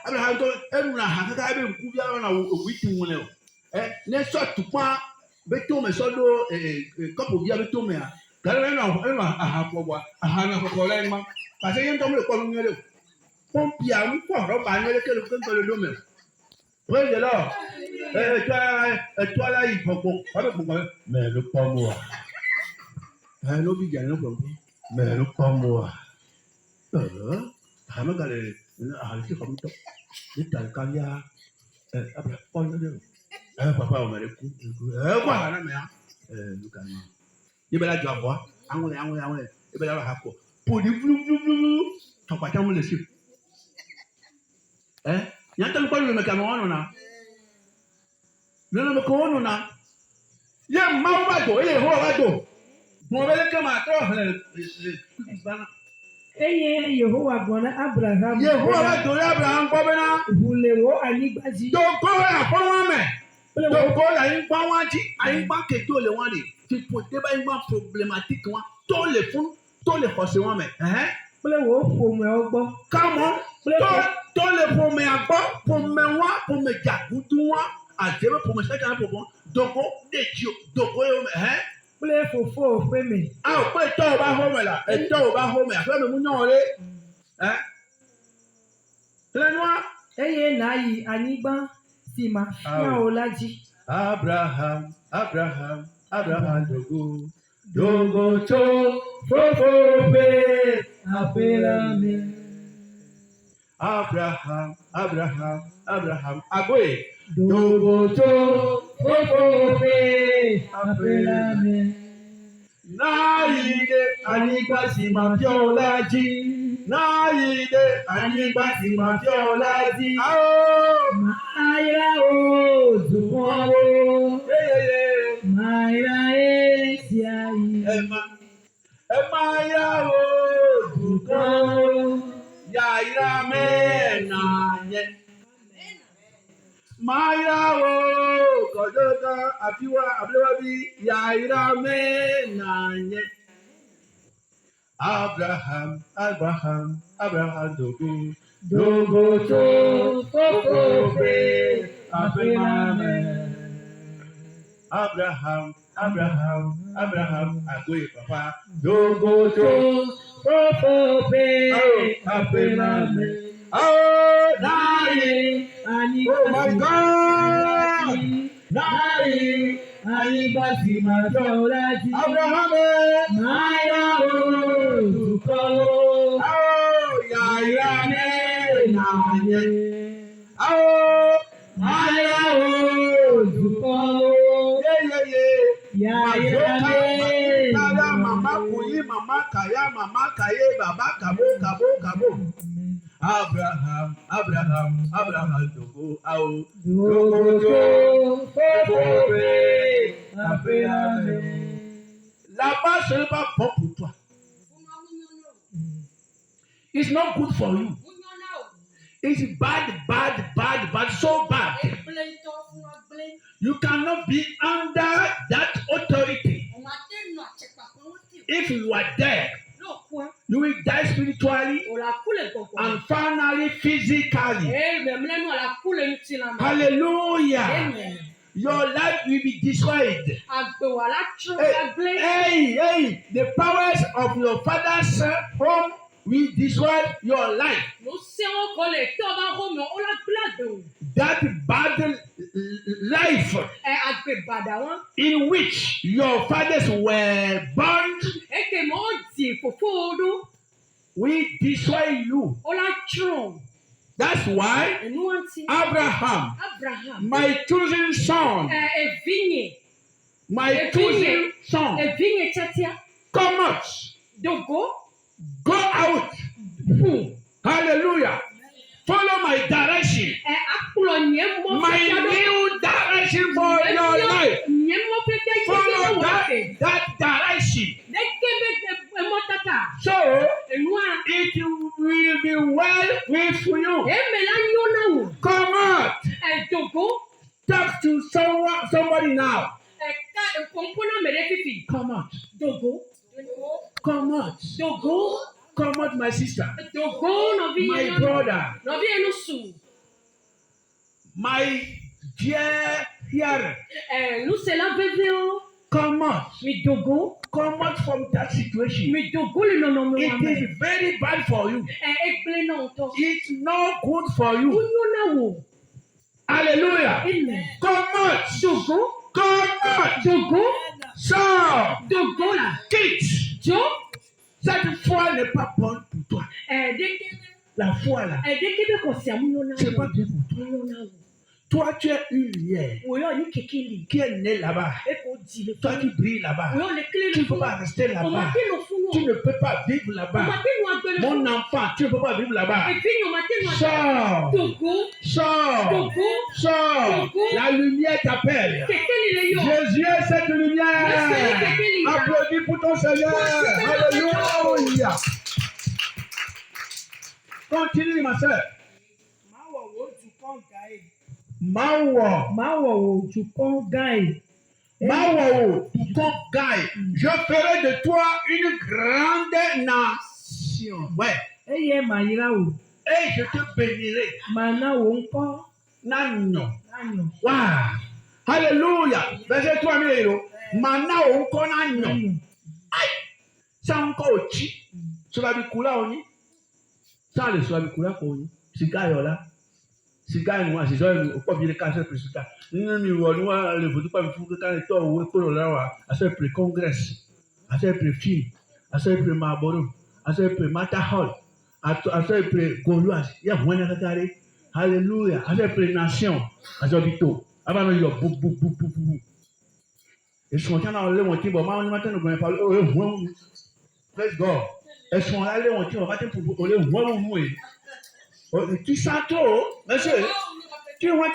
Abraham to enuna hakaka ebe nku bia na owiti won le. Ne so tupa beto me so do couple bia beto me a. Gare na ahapobwa ahana kokole ma. Pase yen to me ko nu nyele. Pompia mu ko roba nyele kele ko le do me. Praise the Lord. Toi là il faut mais le pas moi. No bi jana ko. Mais le pas moi. Hama gale halisi ko to. Ni tal kanya abra ko no. Papa o mere ku. Kwa na me a. Look at me. Ye bela jo abo. Anwule. Ye bela ha ko. Podi vlu. To pa tamu le sip. Nyanta ko le me kama wono na. No me ko wono na. Ye ma ba do, ye ho ba do. Mo bele kama to bana. Yehowa gbọ́n Abraham. Yehowa do Abraham ko bena. Hulewo anigbaji. Do ko ya ko won me. Do ko la yin pa wan ti, ayin pa ke to le wan ni. Ti po te ba yin pa problématique wan. To le ko se wan me. Plewo fo me ogbo. Come on. To le fo me agbo, fo me wan, fo me jagudu wan. Àjẹwé pòmò sẹ́kà pòmò dòkó dèjì dòkó yóò mẹ́. Pílẹ̀ fòfó òfé mi. A ò pé ìtọ́ ò bá hó mẹ́ la ìtọ́ ò bá hó mẹ́ àfẹ́ mi mú yàn lé. Lẹ́nu wa. Eye náà yìí ànígbá sì máa fíà ó lájí. Abraham dògó tó fòfó pé àpèrè mi. Abraham agoye. Dogoto fofofe apelame. Naide anigbasi mafiolaji. Naide anigbasi mafiolaji. Maira o zumo. Maira esiayi. Maira o zumo. Yaira menanye. Maira o kodoka afiwa ablewabi yaira menanye. Abraham dogo to fofofe apemame. Abraham agoye papa dogo to fofofe apemame. Oh, nari, oh my God, nari, anibasi mafiolaji. Abraham, maya o tukolo. Oh, yaira nanye. Oh, maya o tukolo. Yaira nanye. Mama kuyi, mama kaya, mama kaye, baba kabo. Abraham dogo ao dogo fofofe apelame. Là-bas ce n'est pas bon pour toi. It's not good for you. It's bad, so bad. You cannot be under that authority. If you are there, you will die spiritually and finally physically. Hallelujah. Amen. Your life will be destroyed. Hey, the powers of your father's home will destroy your life. That bad life in which your fathers were born will destroy you. That's why Abraham, my chosen son, come out, go out. Hallelujah. Follow my direction. My new direction for your life. Follow that direction. So it will for you. Come out. Talk to somebody now. Come out. Come out. Come out, my sister. My brother. My dear hearer. Come out. Come out from that situation. It is very bad for you. It's not good for you. Hallelujah. Amen. Come out. Come out. Sors. Quitte. Cette foi n'est pas bonne pour toi. La foi là. C'est pas bien pour toi. Toi, tu es une lumière qui est née là-bas. Toi, tu brilles là-bas. Tu ne peux pas rester là-bas. Tu ne peux pas vivre là-bas. Mon enfant, tu ne peux pas vivre là-bas. Sors. Sors. Sors. La lumière t'appelle. Jésus est cette lumière. Applaudis pour ton Seigneur. Alléluia. Continue, ma soeur. Mawo Tukon Gai. Je ferai de toi une grande nation. Ouais. Et je te bénirai. Nano. Wow. Alléluia. Verset 3 000. Mana onko nano. Aïe. Ça encore au chi. Sur la bicula oni. Ça le sur la bicula oni. C'est gaiola. Si gars moi c'est ça au bien casser plus ça nous le vote pas me foutre quand toi ou pour là à ce pré congrès à ce pré film à ce pré Marlboro à ce pré Mata Hall à ce pré Gauloise il y a moins à carré alléluia à ce pré nation à ce bito avant nous yo bou et sont quand le monter bon matin nous va parler praise God et sont là le monter on va te pour le voir tu sens trop, monsieur. Tu vois,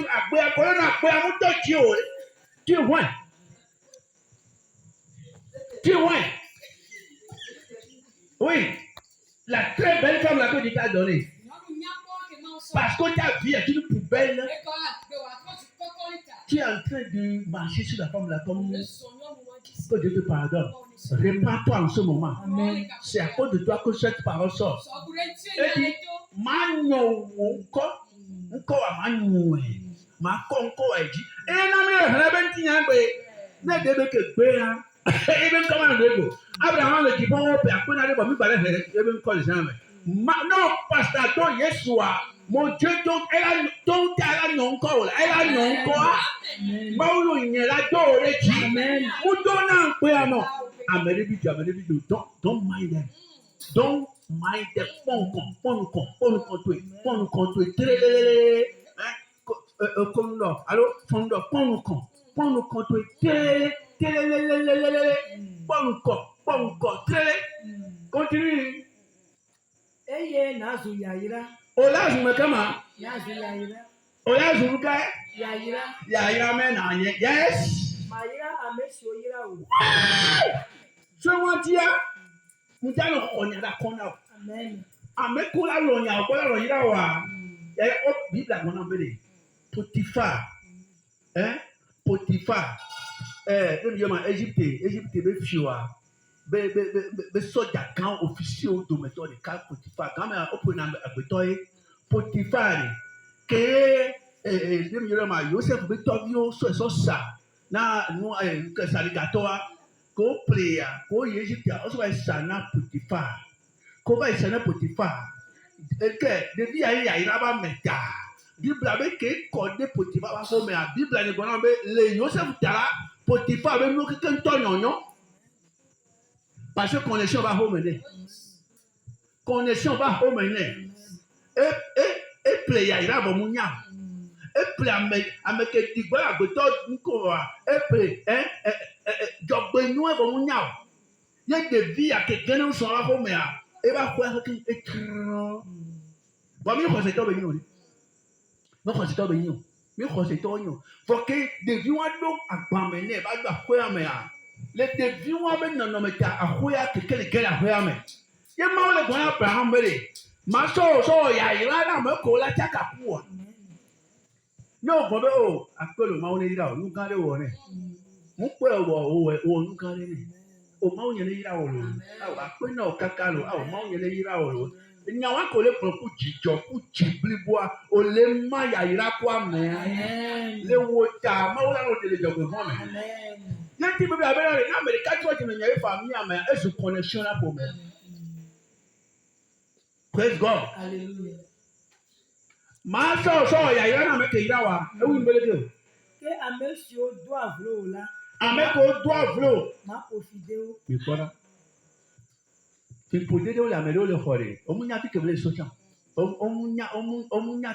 tu vois. Oui, la très belle femme là que tu t'as donnée. Parce que ta vie est une poubelle. Tu es en train de marcher sur la femme là comme que Dieu te pardonne. Répands-toi en ce moment. Amen. C'est à cause de toi que cette parole sort. Et dit, Mano nko wa manu ma konko eji e na me hebe ntinyagbe na debe ke gbe ha ebe nko ma ndego Abraham le ki bon pe akuna de bo mi bare ebe nko le jamais non pasteur don Yeshua mon Dieu donc elle a non ko la elle a non ko ma wo yin la do re ji mu do na pe ano amere bi don't mind them. Don't mind the pon toi trelelele comme là allô fondo pon toi trelelele pon trele continue eye nazu yaira olazu mekama nazu yaira olazu ruka yaira me na anye yes maira amesho yira o so watia mujalo onyada kona amen amekula lonya okola loyira wa o bibla gona bele Potiphar dem yoma Égypte be fiwa be soja kan officier o dometo de ka Potiphar quand même o pona agbetoye Potiphar ke dem yoma Joseph be tobio so sa na no ke saligatoa ko player ko Égypte o so sa na Potiphar ko ba sa na Potiphar que depuis il y a pas meta Bible avec que code Potiphar va comme la Bible ne connaît pas les Joseph tala Potiphar avec nous que ton parce que connexion va homener et player il va munya et play avec que digba la goto nko et play jogbe nous va munya il y a des vies à quelqu'un nous sont là homer et va quoi que écran bon mi ko se to be ni o ni mo ko se to be ni o mi ko se to ni o for que de vi wa do agbame ne ba do akoya me a le de vi wa be no me ta akoya ke kele a akoya me ye ma le gona Abraham bere Ma so ya ira na me ko la chaka ku. No go be o akolo ma woni ira o nu kan le wo ne. Mo pe o nu kan le ni. O ma woni le ira o lo. A pe na o kaka lo, a o ma woni le ira o lo. Nya wa ko le pro ku jijo ku jibliboa o le ma ya ira ku ame. Le wo ta ma wo la no de jogo fo me. Amen. Yanti be abere na America church me nya fa mi ame e su connection na po me. Praise God. Hallelujah. Ma so ya ira na me ke ira wa. E wi mbele de. Ke amesio do avlo la. Ameko do avlo. Ma profite o. Mi pora. Ti podede o la me lo le hore. Omunya ti kebele so chan. Omunya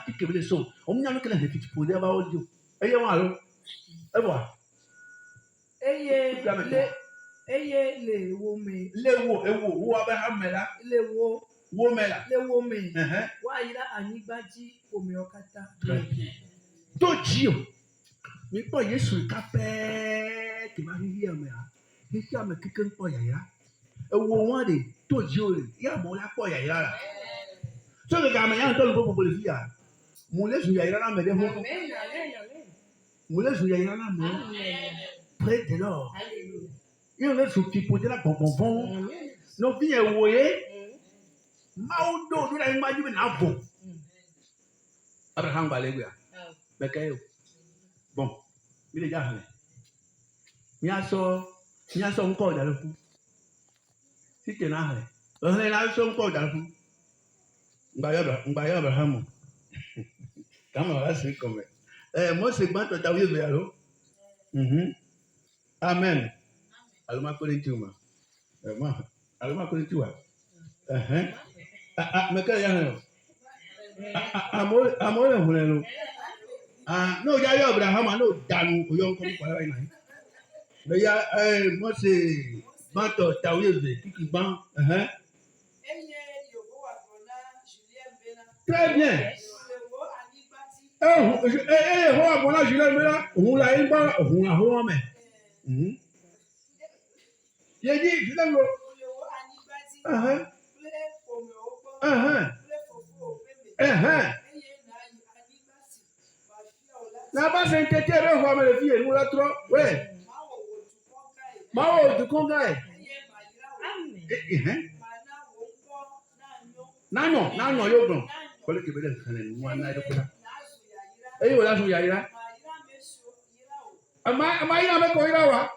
ti kebele so. Omunya no kele ti podede ba o dio. Eye wa lo. E bo. Eye le wo me. Le wo Abraham mela. Le wo mela. Le wo me. Wa ira anigbaji omi okata. To ji o. Mi po Yesu ka pe ti ma ri ame a. Isi ame kike po yaya. E wo won de to ji o le. Ya mo la po yaya la. So ke ga me yan to lo bo le fi ya. Mo le su yaya na me de ho. Amen. Mo le su yaya na me. Praise the Lord. Hallelujah. Il est sous qui poser la bonbon. Non bien voyez. Maudo nous la imagine na bon. Abraham Baléguia. Bekayo. Bon. Il est déjà allé. Nya so encore dans le coup. Si tu n'as rien. On est là so encore dans le coup. Mbaya Abraham. Comment là c'est comme. Moi c'est quand tu as vu vers l'eau. Amen. Alma kolitiuma. Alma kolitiwa. Meka ya no. Amore hulelo. No ya yo Abraham no danu oyo nko kwa right now. Me ya mo se banto tawebe kiki ban. Très bien. Ho abona Julien Bena, ohun la yin ba ohun la ho me. Ye di Julien lo. Na ba se ntete re ho me le fi enu la tro. We. Ma o du konga e. Nanyo yo gbon. Ko le ke be le kan ni wa na de ko. Eyi wo la so ya ira. Ama ira me ko ira wa.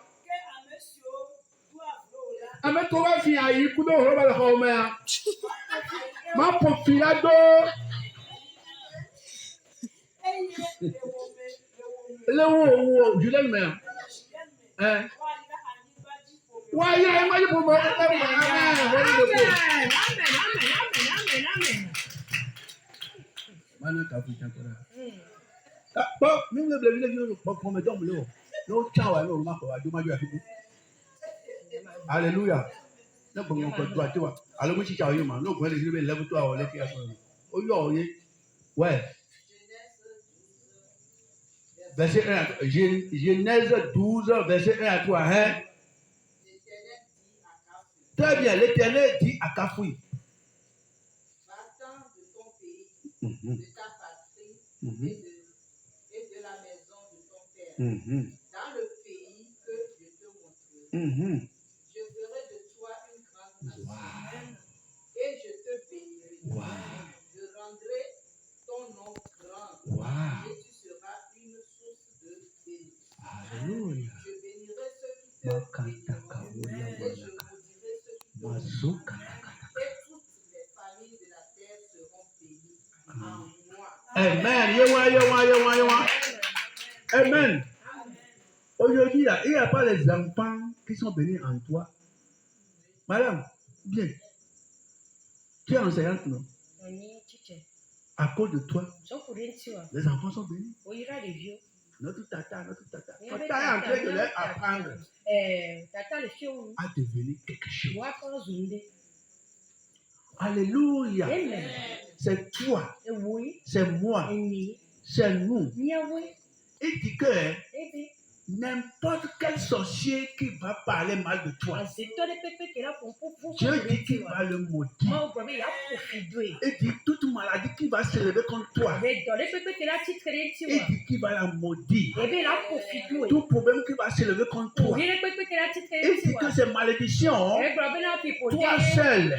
Ame ko wa fi ayi ku do ho ba le ho me a. Ma po filado. Le wo Julien me. Wa ya ma ji po mo. Amen. Mana ka fi takora. Bo mi le ble le po me dom le o. No chawa no ma ko adu ma ju afiku. Hallelujah. Ne bo mo ko du atiwa. Alo mo chi chawa yo ma no ko le le level to awo le ki aso. O yo ye. Ouais. Verset 1 Genèse 12 verset 1 à 3 hein. Très bien, l'Éternel dit à Kafoui. Va-t'en de ton pays, de ta patrie et de la maison de ton père, dans le pays que je te montrerai. Je ferai de toi une grande nation et je te bénirai. Je rendrai ton nom grand et tu seras une source de bénédiction. Alléluia. Je bénirai ceux qui te béniront et je maudirai ceux qui te maudiront. Et toutes les familles de la terre seront bénies en moi. Amen. Amen. Aujourd'hui, il n'y a pas les enfants qui sont bénis en toi. Madame, bien. Tu es enseignante, non? À cause de toi, les enfants sont bénis. Notre tata. Tata est en train de leur apprendre à devenir quelque chose. Alléluia. C'est toi. C'est moi. C'est nous. Il dit que N'importe quel sorcier qui va parler mal de toi, Dieu dit qu'il va le maudire. Il dit toute maladie qui va se lever contre toi, il dit qu'il va la maudire. Tout problème qui va se lever contre toi, il dit que ces malédictions, toi seul,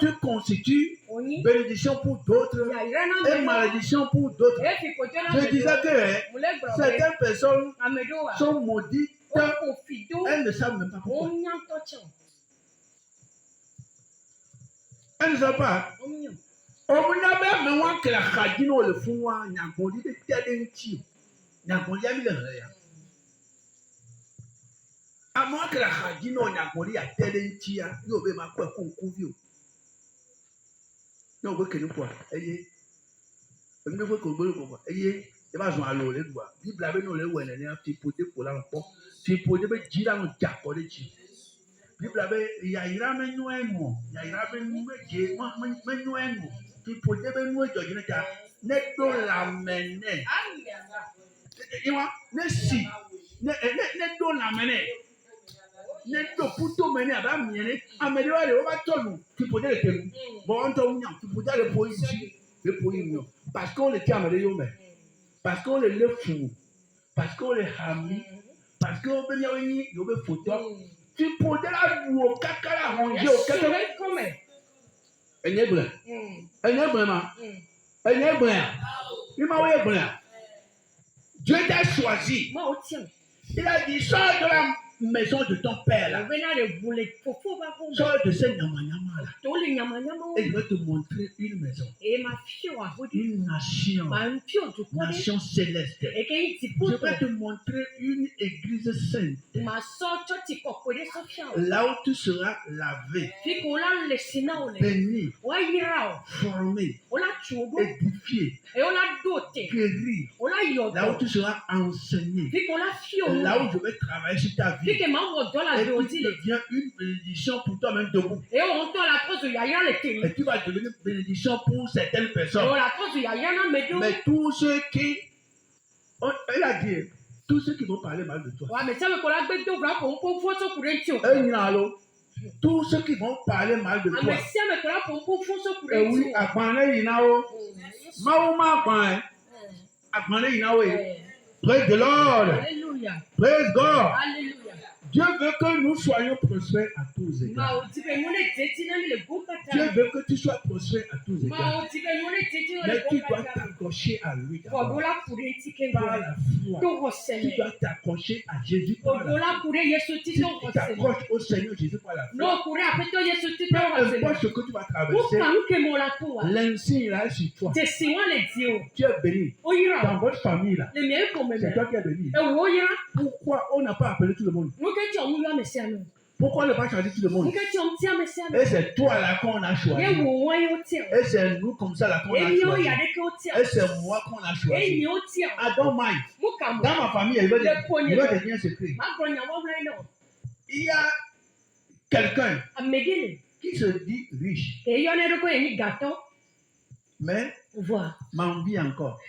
tu constitues bénédiction pour d'autres et malédiction pour d'autres. Je disais que certaines personnes sont maudites, elles ne savent même pas pourquoi. Elles ne savent pas. Parce qu'on les tient parce qu'on les lève fou, parce qu'on les hamie, parce qu'on veut y photo. Tu peux la boue, caca ranger au caca. Elle est blanche. Elle est blanche. Elle est blanche. Il m'a envoyé blanc. Dieu t'a choisi. Il a dit, sors de la maison de ton père là. Sors de ce nyama là. Et il va te montrer une maison. Une nation céleste. Je vais te montrer une église sainte. Là où tu seras lavé, béni, formé, édifié, guéri. Là où tu seras enseigné. Là où je vais travailler sur ta vie. Et tu deviens une bénédiction pour toi-même debout. Et tu vas devenir une bénédiction pour certaines personnes. Mais tous ceux qui... Elle a dit, tous ceux qui vont parler mal de toi. Tous ceux qui vont parler mal de toi. Et oui, praise the Lord. Praise God. Dieu veut que nous soyons prospères à tous égards. Dieu veut que tu sois prospère à tous égards. Mais tu dois t'accrocher à lui par la foi. Tu dois t'accrocher à Jésus par la foi. Tu t'accroches au Seigneur Jésus par la foi. Peu importe ce que tu vas traverser, l'insigne là sur toi. Tu es béni. Dans votre famille là, c'est toi qui es béni. Pourquoi on n'a pas appelé tout le monde? Pourquoi ne pas choisir tout le monde? Et c'est toi là qu'on a choisi. Et c'est nous comme ça là qu'on a choisi. Et c'est moi qu'on a choisi. I don't mind. Dans ma famille, il veut devenir secret. Il y a quelqu'un qui se dit riche. Mais m'envie encore.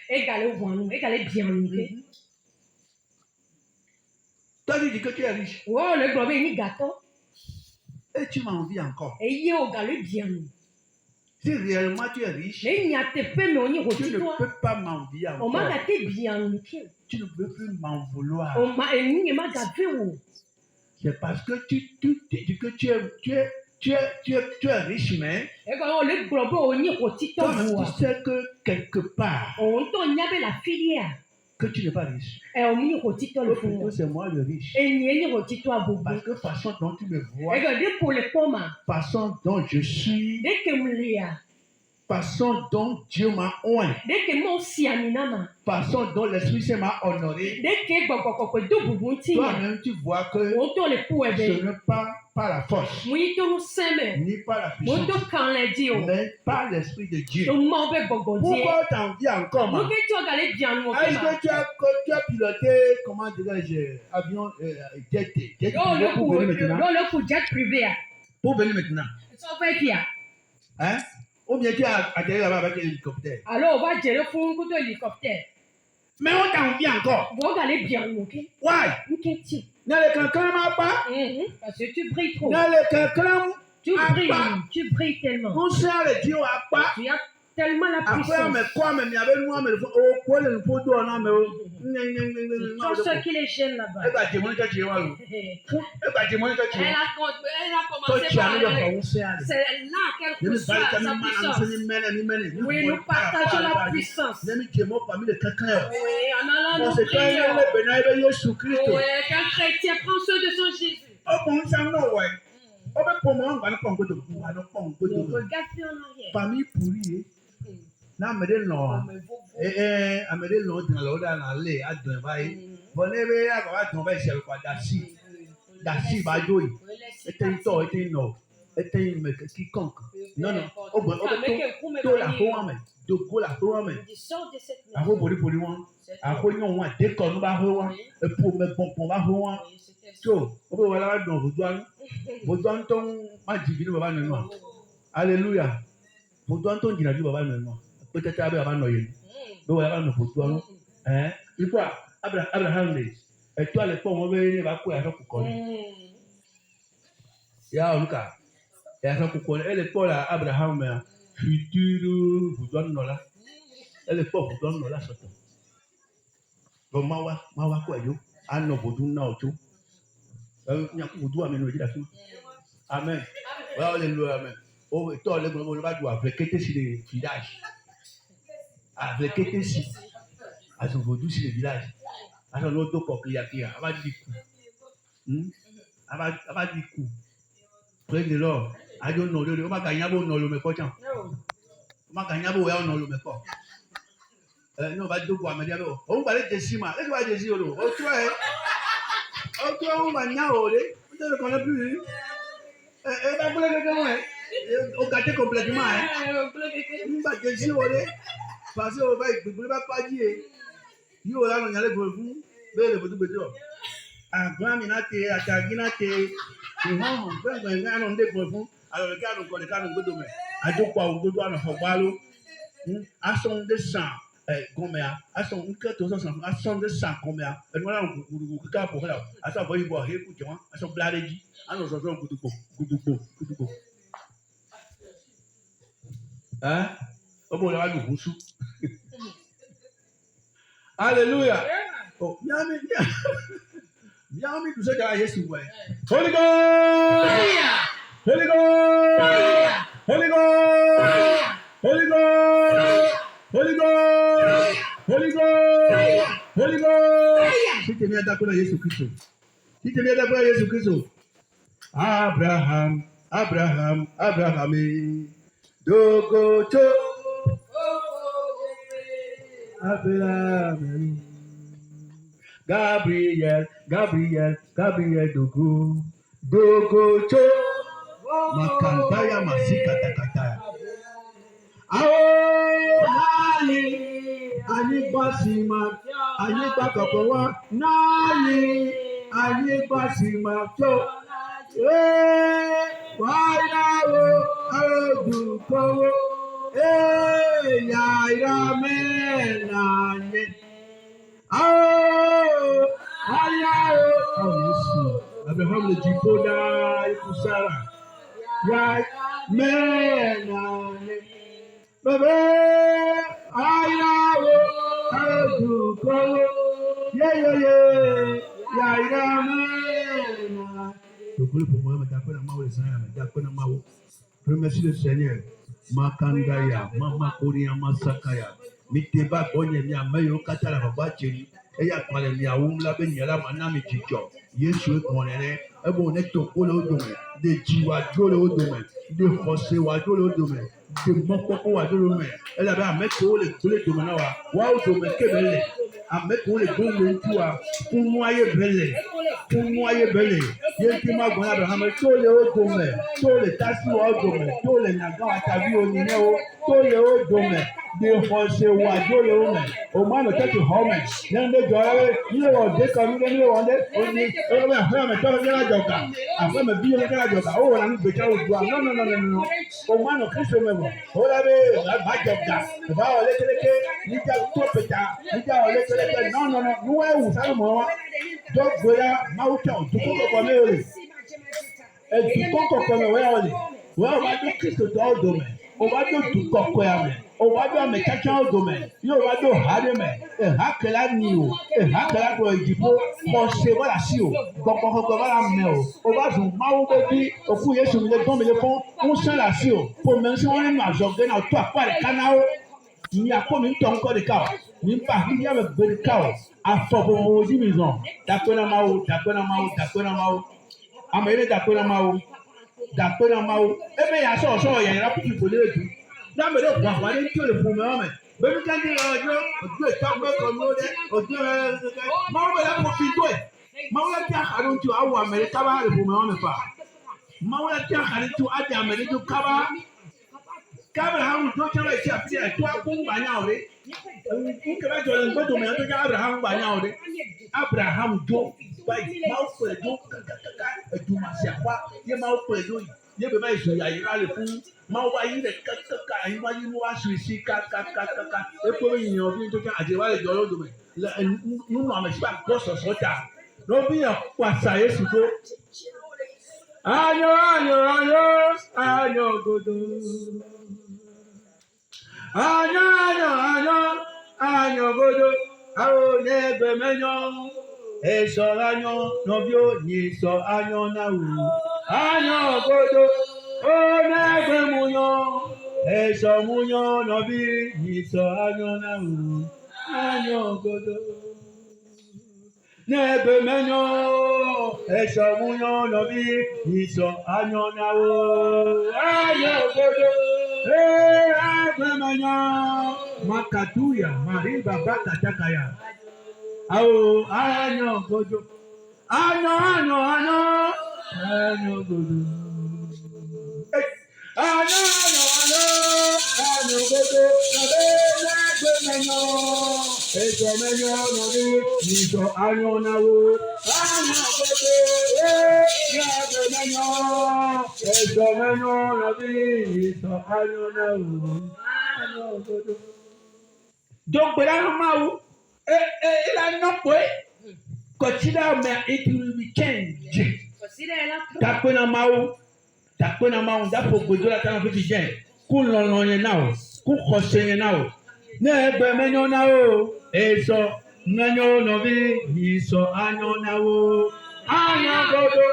Toi, tu dis que tu es riche. Et tu m'envies encore. Si réellement tu es riche, tu ne peux pas m'envier encore. Tu ne peux plus m'en vouloir. C'est parce que tu dis que tu es riche, mais toi-même tu sais que quelque part que tu n'es pas riche. C'est moi le riche. Parce que façon dont tu me vois, façon dont je suis, façon dont Dieu m'a oint, façon dont l'Esprit Saint m'a honoré, toi-même tu vois que ce n'est pas par la force, ni par la puissance, mais par l'Esprit de Dieu. Pourquoi t'envies encore, man? Est-ce que tu as piloté, comment dirais-je, avion, jet privé pour venir maintenant? Hein? Ou bien tu as atterri là-bas avec l'hélicoptère? Alors, on va gérer pour un coup d'hélicoptère. Mais on t'en vient encore. Vous allez bien, ok? Why? N'allez quelqu'un m'a pas. Parce que tu brilles trop. N'allez quelqu'un. Tu brilles tellement. Mon cher le Dieu a pas. Tu as tellement la puissance. Après, mais quoi, mais il y avait moi, mais oh, quoi, le pot d'eau, non, mais oh. Tout ce qui les gêne là-bas. Eh ben, dis-moi, tu as tué, moi. Eh ben, dis-moi, tu as tué. Elle a commencé par c'est là qu'elle reçoit sa puissance. Oui, nous partageons la puissance. Oui, en allant nous prier. Oui, qu'un chrétien prend ceux de son Jésus. Oh, bon, ça, non, ouais. Oh, mais pour moi, on va pas regarde plus en arrière. Famille pourrie. Na me de no amede no de la oda na le adun bai bonebe ya ba adun bai se kwa dasi ba joyi eten no eten me quiconque non to la ko ame do ko la ko ame a ho bori won a ho yan won de ko no ba ho wa e po me pon ba ho wa so o bo wala dun bojuan ton ma jibi ni baba no hallelujah bojuan ton jira bi baba no peut-être Abraham noyé. Donc là nous pouvons il faut Abraham dit et toi les pommes on va va quoi avec quoi. Ya Luka. Ya ça pour quoi elle est pas là Abraham mais futur vous donne là. Elle est pas vous donne là ça. Donc mawa quoi yo an no bodu na ojo. Nyaku bodu amenu di dafu. Amen. Hallelujah amen. Oh toi les gros va doit avec était sur le village. Avec quelqu'un ici, à son vaudou sur le village, à son auto coquillage, à va dire coup, à va dire coup. Près de l'or, à dire non, on va gagner bon non le me cochon, on va gagner bon non le me cochon. Non, va dire quoi, mais dire on va aller dessus ma, est-ce que va dessus l'eau? Toi, on va n'y aller, on ne le connaît plus. Va voler quelqu'un ouais, on gâte complètement on va dessus aller. Parce que on va pas dire il y a le gros fou mais le bout à grand minate à taginate non ben on de gros fou alors le gars on connaît quand on go demain à do quoi on doit na fobalo à son de sang combien à son 400 à son de sang combien et voilà on ka pour là à ça boy boy écoute moi à son bladeji à nos gens goudou hein au bon là nous boussou. Alléluia. Oh, bienvenue tout ça qui a Jésus ouais. Holy Ghost. Holy Ghost. Holy Ghost. Holy Ghost. Holy Ghost. Holy Ghost. Holy Ghost. Si tu viens d'accord avec Jésus-Christ. Si tu viens d'accord avec Jésus-Christ. Abraham. Dogoto. Abraham, Gabriel, Dogo, Makandaya Masika Takataya. Anibasima, Anibakakowa, Nali, Anibasima, Wainawo, Adukowo. Yaira menane. Abraham le jipoda ikusara. Yaira menane. Bebe ayawo adukowo. Yaira menane. Donc pour moi, d'accord na mawo le sanya, d'accord na mawo. Remercie le Seigneur. Makandaya, Mama Korea Masakaya, Miteba Bonye, Mayo Katara Babacheri, Eya Pale, Yaumla Ben Yala Manami Chicho, Yesu Konene, Eboneto Polo Dome, de Jiwa Jolo Dome, de Jose Wajolo Dome, de Mokoko Wajolo, elle avait à mettre les coulées de Manawa, Wow Dome Kebele, à mettre les bons toits, pour noyer Bele, Yentima Abraham, tous les hauts domaines, tous les tassis hauts domaines, tous les nagas à ta vie au Nineo, tous les hauts domaines, de xɔ se wòado le wo me wòmanɔ tɛti xɔ me ne ŋɖe dzɔ ɖe ne wɔ de kɔnu ɖe ne wɔ ɖe wònyi ewɔ aƒeme tɔ ɖe la dzɔga aƒeme bi ɖe la dzɔga wo wɔna nu gbetsa wo dua nɔnɔnɔnɔnɔ wòmanɔ kristu me vɔ wòle be ba dzɔga ba wɔ lekeleke nidza to peta nidza wɔ lekeleke nɔnɔnɔ nuwɔ ewu sanu mɔ wa dɔgbo ya mawu tɛ o dukɔ kɔkɔ me wòle edukɔ kɔkɔ me wòya wòle wòya wòba do kristu tɔwo dome wòba do dukɔ kɔya me wòba do ame tsatsawo dome ye wòba do ha ɖe me eha kela ni o eha kela kplɔ edziƒo xɔse wala si o gbɔgbɔgbɔgbɔ wala me o wòba zu mawu be bi oku yesu mi le gbɔn mi le fɔ ŋusẽ le asi o ƒome ŋusẽ wɔn ne nɔ azɔge na o to akpa ɖeka na wo mi akpɔ mi ŋutɔ ŋkɔ ɖeka o mi ba hihi ame gbe ɖeka o afɔ vovovo dzi mi zɔn dakpe na mawu dakpe na mawu dakpe na mawu ame yi ne dakpe na mawu dakpe na mawu ebe yasɔsɔ yayra putu ko le du n'ame ɖe ʋua ʋua ɖe ŋuti le ƒome wɔme bɛbi ka di ɔdzɔ odo etɔgbe kɔnuwo ɖe odo mawu bɛ la kɔfi doe mawu la tia xa ɖe ŋuti awu ame ɖe kaba le ƒome wɔme fa mawu la tia xa ɖe ŋuti adi ame ɖe dzo kaba Abraham do tse le tsi afi eto akó ŋgbanya o ɖe nkeba dzɔ le ŋgbedome yɛn to tse Abraham ŋgbanya o ɖe Abraham do va yi mawu kplɔe do kakakaka edumasia xɔa ye mawu kplɔe do ye be va yi zu yayra le fún mawu va yi ɖe kakaka anyigba yi nu wa sui si kakakaka ekpe be yinyɔn fi to tse adi va le dzɔ le wo dome le nunɔame si va gbɔ sɔsɔ ta lɔbi yɛ kpɔ asa Yesu do anyo godo. Anyo godo awo n'egbe menyo esɔ anyo nɔvio nyi sɔ anyo na wu anyo godo o n'egbe munyo esɔ munyo nɔvi nyi sɔ anyo na wu anyo godo n'egbe menyo esɔ munyo nɔvi nyi sɔ anyo na wu anyo godo. Makatuya, Mariba Bakatakaya. Oh, anyo godo. Anyo godo. Anyo godo. Ejo menyo no ni nijo anyo na wo. Anyo godo. Ejo menyo no ni nijo anyo na wo. Dɔgbela mawu la nɔƒe kɔtsila me it will be changed. Dakpe na mawu daƒo gbedo la ta na fi ti dze ku lɔlɔ nye na o ku xɔse nye na o ne egbe menyo na o ezɔ menyo nɔvi yisɔ anyo na o anyo godo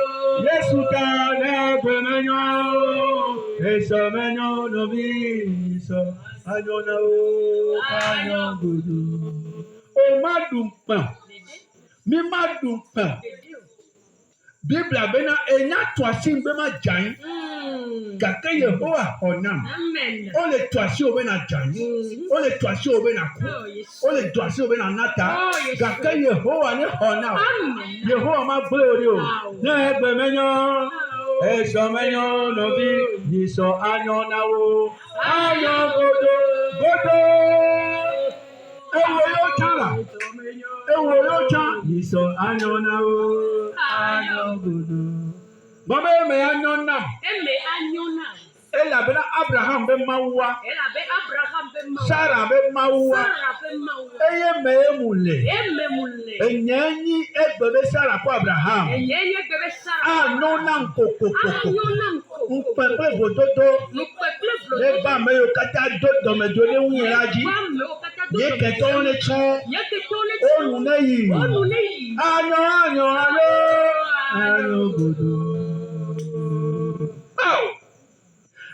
Yesu ta ne egbe menyo ezɔ menyo nɔvi yisɔ. Anyo na o anyo godo. O ma dùn pẹ̀, mi ma dùn pẹ̀. Bíbélì abena enya tó asi ń bẹ́ ma jà yín. Gàkẹ́ Yehowa ọ̀nàm. O lè tó asi o bẹ́ na jà yín. O lè tó asi o bẹ́ na kú. O lè tó asi o bẹ́ na nata. Gàkẹ́ Yehowa ní ọ̀nàm. Yehowa ma gbé orí o. Ní ẹgbẹ́ mẹ́yọ́. Ẹ̀sọ́ mẹ́yọ́ nọ́bí yìísọ anyo na o. Anyo godo. Ewo yóò tala. Yìísọ anyo na o. Anyo godo. Bọ́bá eme anyo nam. Elabena Abraham bẹ mawuwa. Sarah bẹ mawuwa. Eye me emule. Enye nyi egbe bẹ Sarah kó Abraham. Anyo nam kokokoko. Nkpẹ̀kpẹ̀ vododo. Eba me yo kata do dɔmɛdo ne ŋu yẹn la dzi. Nye kẹtọ ne tsɔ. Olu ne yi. Anyo godo.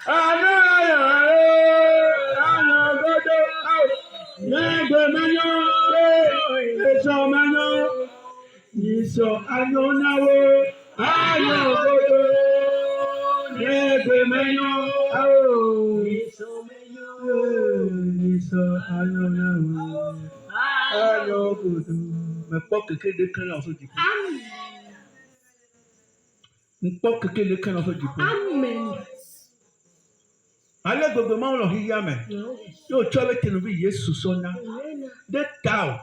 Anyo godo. N'egbe menyo. Esɔ menyo. Yisɔ anyo na wo. Anyo godo. N'egbe menyo. Yisɔ anyo na wo. Anyo godo. Mekpɔ keke de kan la so dziƒo. Mekpɔ keke de kan la so dziƒo. Allez, gouvernement, on y a mais. Yo, tu avais tenu Yesu sona. De tao.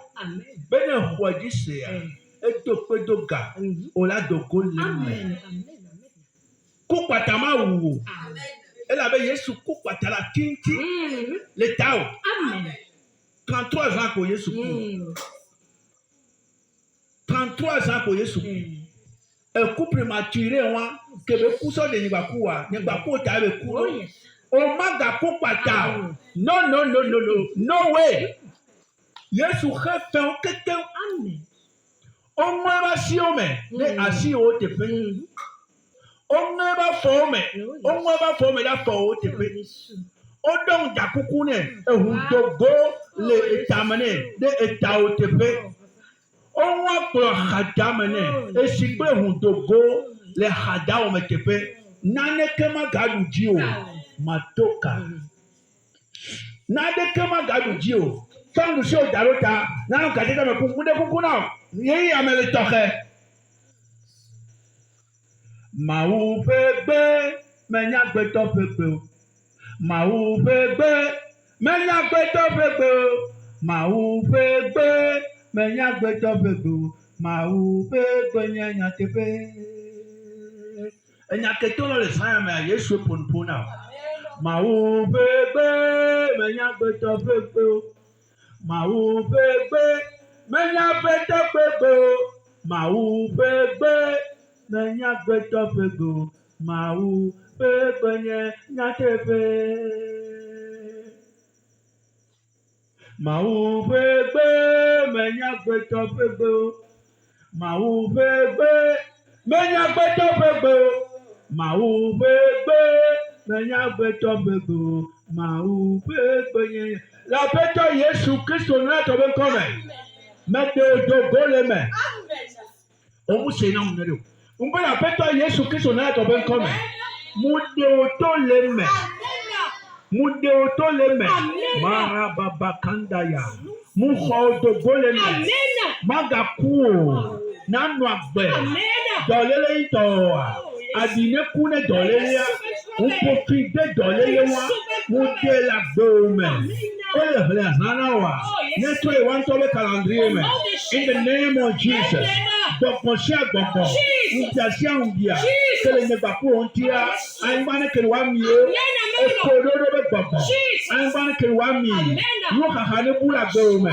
Ben un roi d'ici. Et to doga. Ola dogo leme. Koukatama ou. Elle avait Yesu koukatala tinti. Le tao. 33 ans pour Yesu. 33 ans pour Yesu. Un couple maturé, que le cousin de Nibakoua, Nibakoua avec Kouro. O maga koukata. No way. Yesu fait un quelqu'un. On ne va pas si on met. Mais assis au TP. On ne va pas former. On ne va pas former la forme au TP. On donne da koukoune. Et on dogo les étamene. Les états au TP. On va pour hadamene. Et si vous on dogo les hada au TP. Nane kema gadu dio. Matoka. Nane kema gadu dio. Quand nous sommes dans le tas, nous avons gardé dans le coucou. Il y a le toque. Maou bébé, mais n'y a pas de bébé. Maou bébé, mais n'y a pas de bébé. Maou bébé, mais n'y a pas de bébé. Maou bébé, n'y a pas de bébé. Il y a que tout le sang, mais il y a ce pour nous. Maou bébé, mais n'y a pas de bébé. Maou bébé, mais n'a pas de bébé. Maou bébé, mais n'a pas de bébé. Maou bébé, n'a pas de bébé. Maou bébé, mais n'a pas de bébé. Maou bébé, mais n'a pas de bébé. Maou bébé, mais n'a pas de bébé. Maou bébé. La bête Yesu Christ on a trouvé comme mais de goleme. On vous sait non nous. On peut la bête Yesu Christ on a trouvé comme mude otoleme. Mude otoleme. Mara baba kandaya. Muho de goleme. Magaku. Nanu agbe. Dolele ito. Adine kune dolele. On profite de dolele wa. Mude la dome. In the name of Jesus. Doko shia doko. Ujasia umbia. Kele nebaku ontia. Aimane kele wami. Okododo beko. Aimane kele wami. Nuka hane pula gome.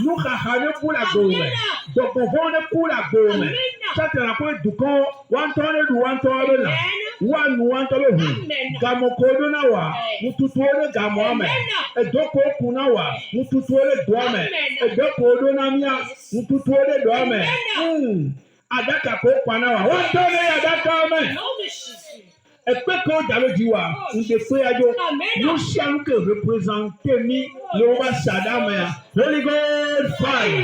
Nuka hane pula gome. Doko hone pula gome. Sate na kwe duko. Wantone du wantone la. Wantone hu. Gamo kodo na wa. Mututuone gamo ame. Edoko kuna wa. Mututuone duame. Edoko odo na miya. Mututuone duame. Adaka ko pana wa. Wantone adaka ame. Espeko dalojiwa. Nde fwe ajo. Nous que représenter mi. Loba sadame. Holy God fire.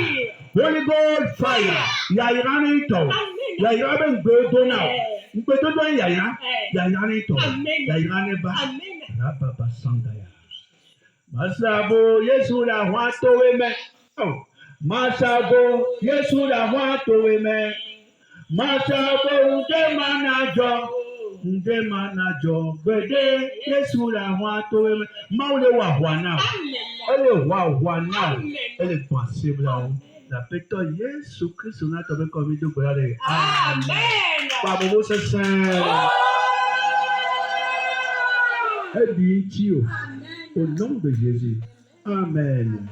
Holy God fire. Ya irani ito. Ya irani gbedona. Gbedona ya irani ito. Ya irani ba. Rababa sandaya. Masabo Yesu la watowe me. Masabo Yesu la watowe me. Masabo nde manajo. Gbede Yesu la watowe me. Maule wa wana. Ele wa wana. Ele possible la. La péto Yesu Christ on a tombé comme il doit aller. Amen. Pardon vos saints. Et bien, au nom de Jésus. Amen.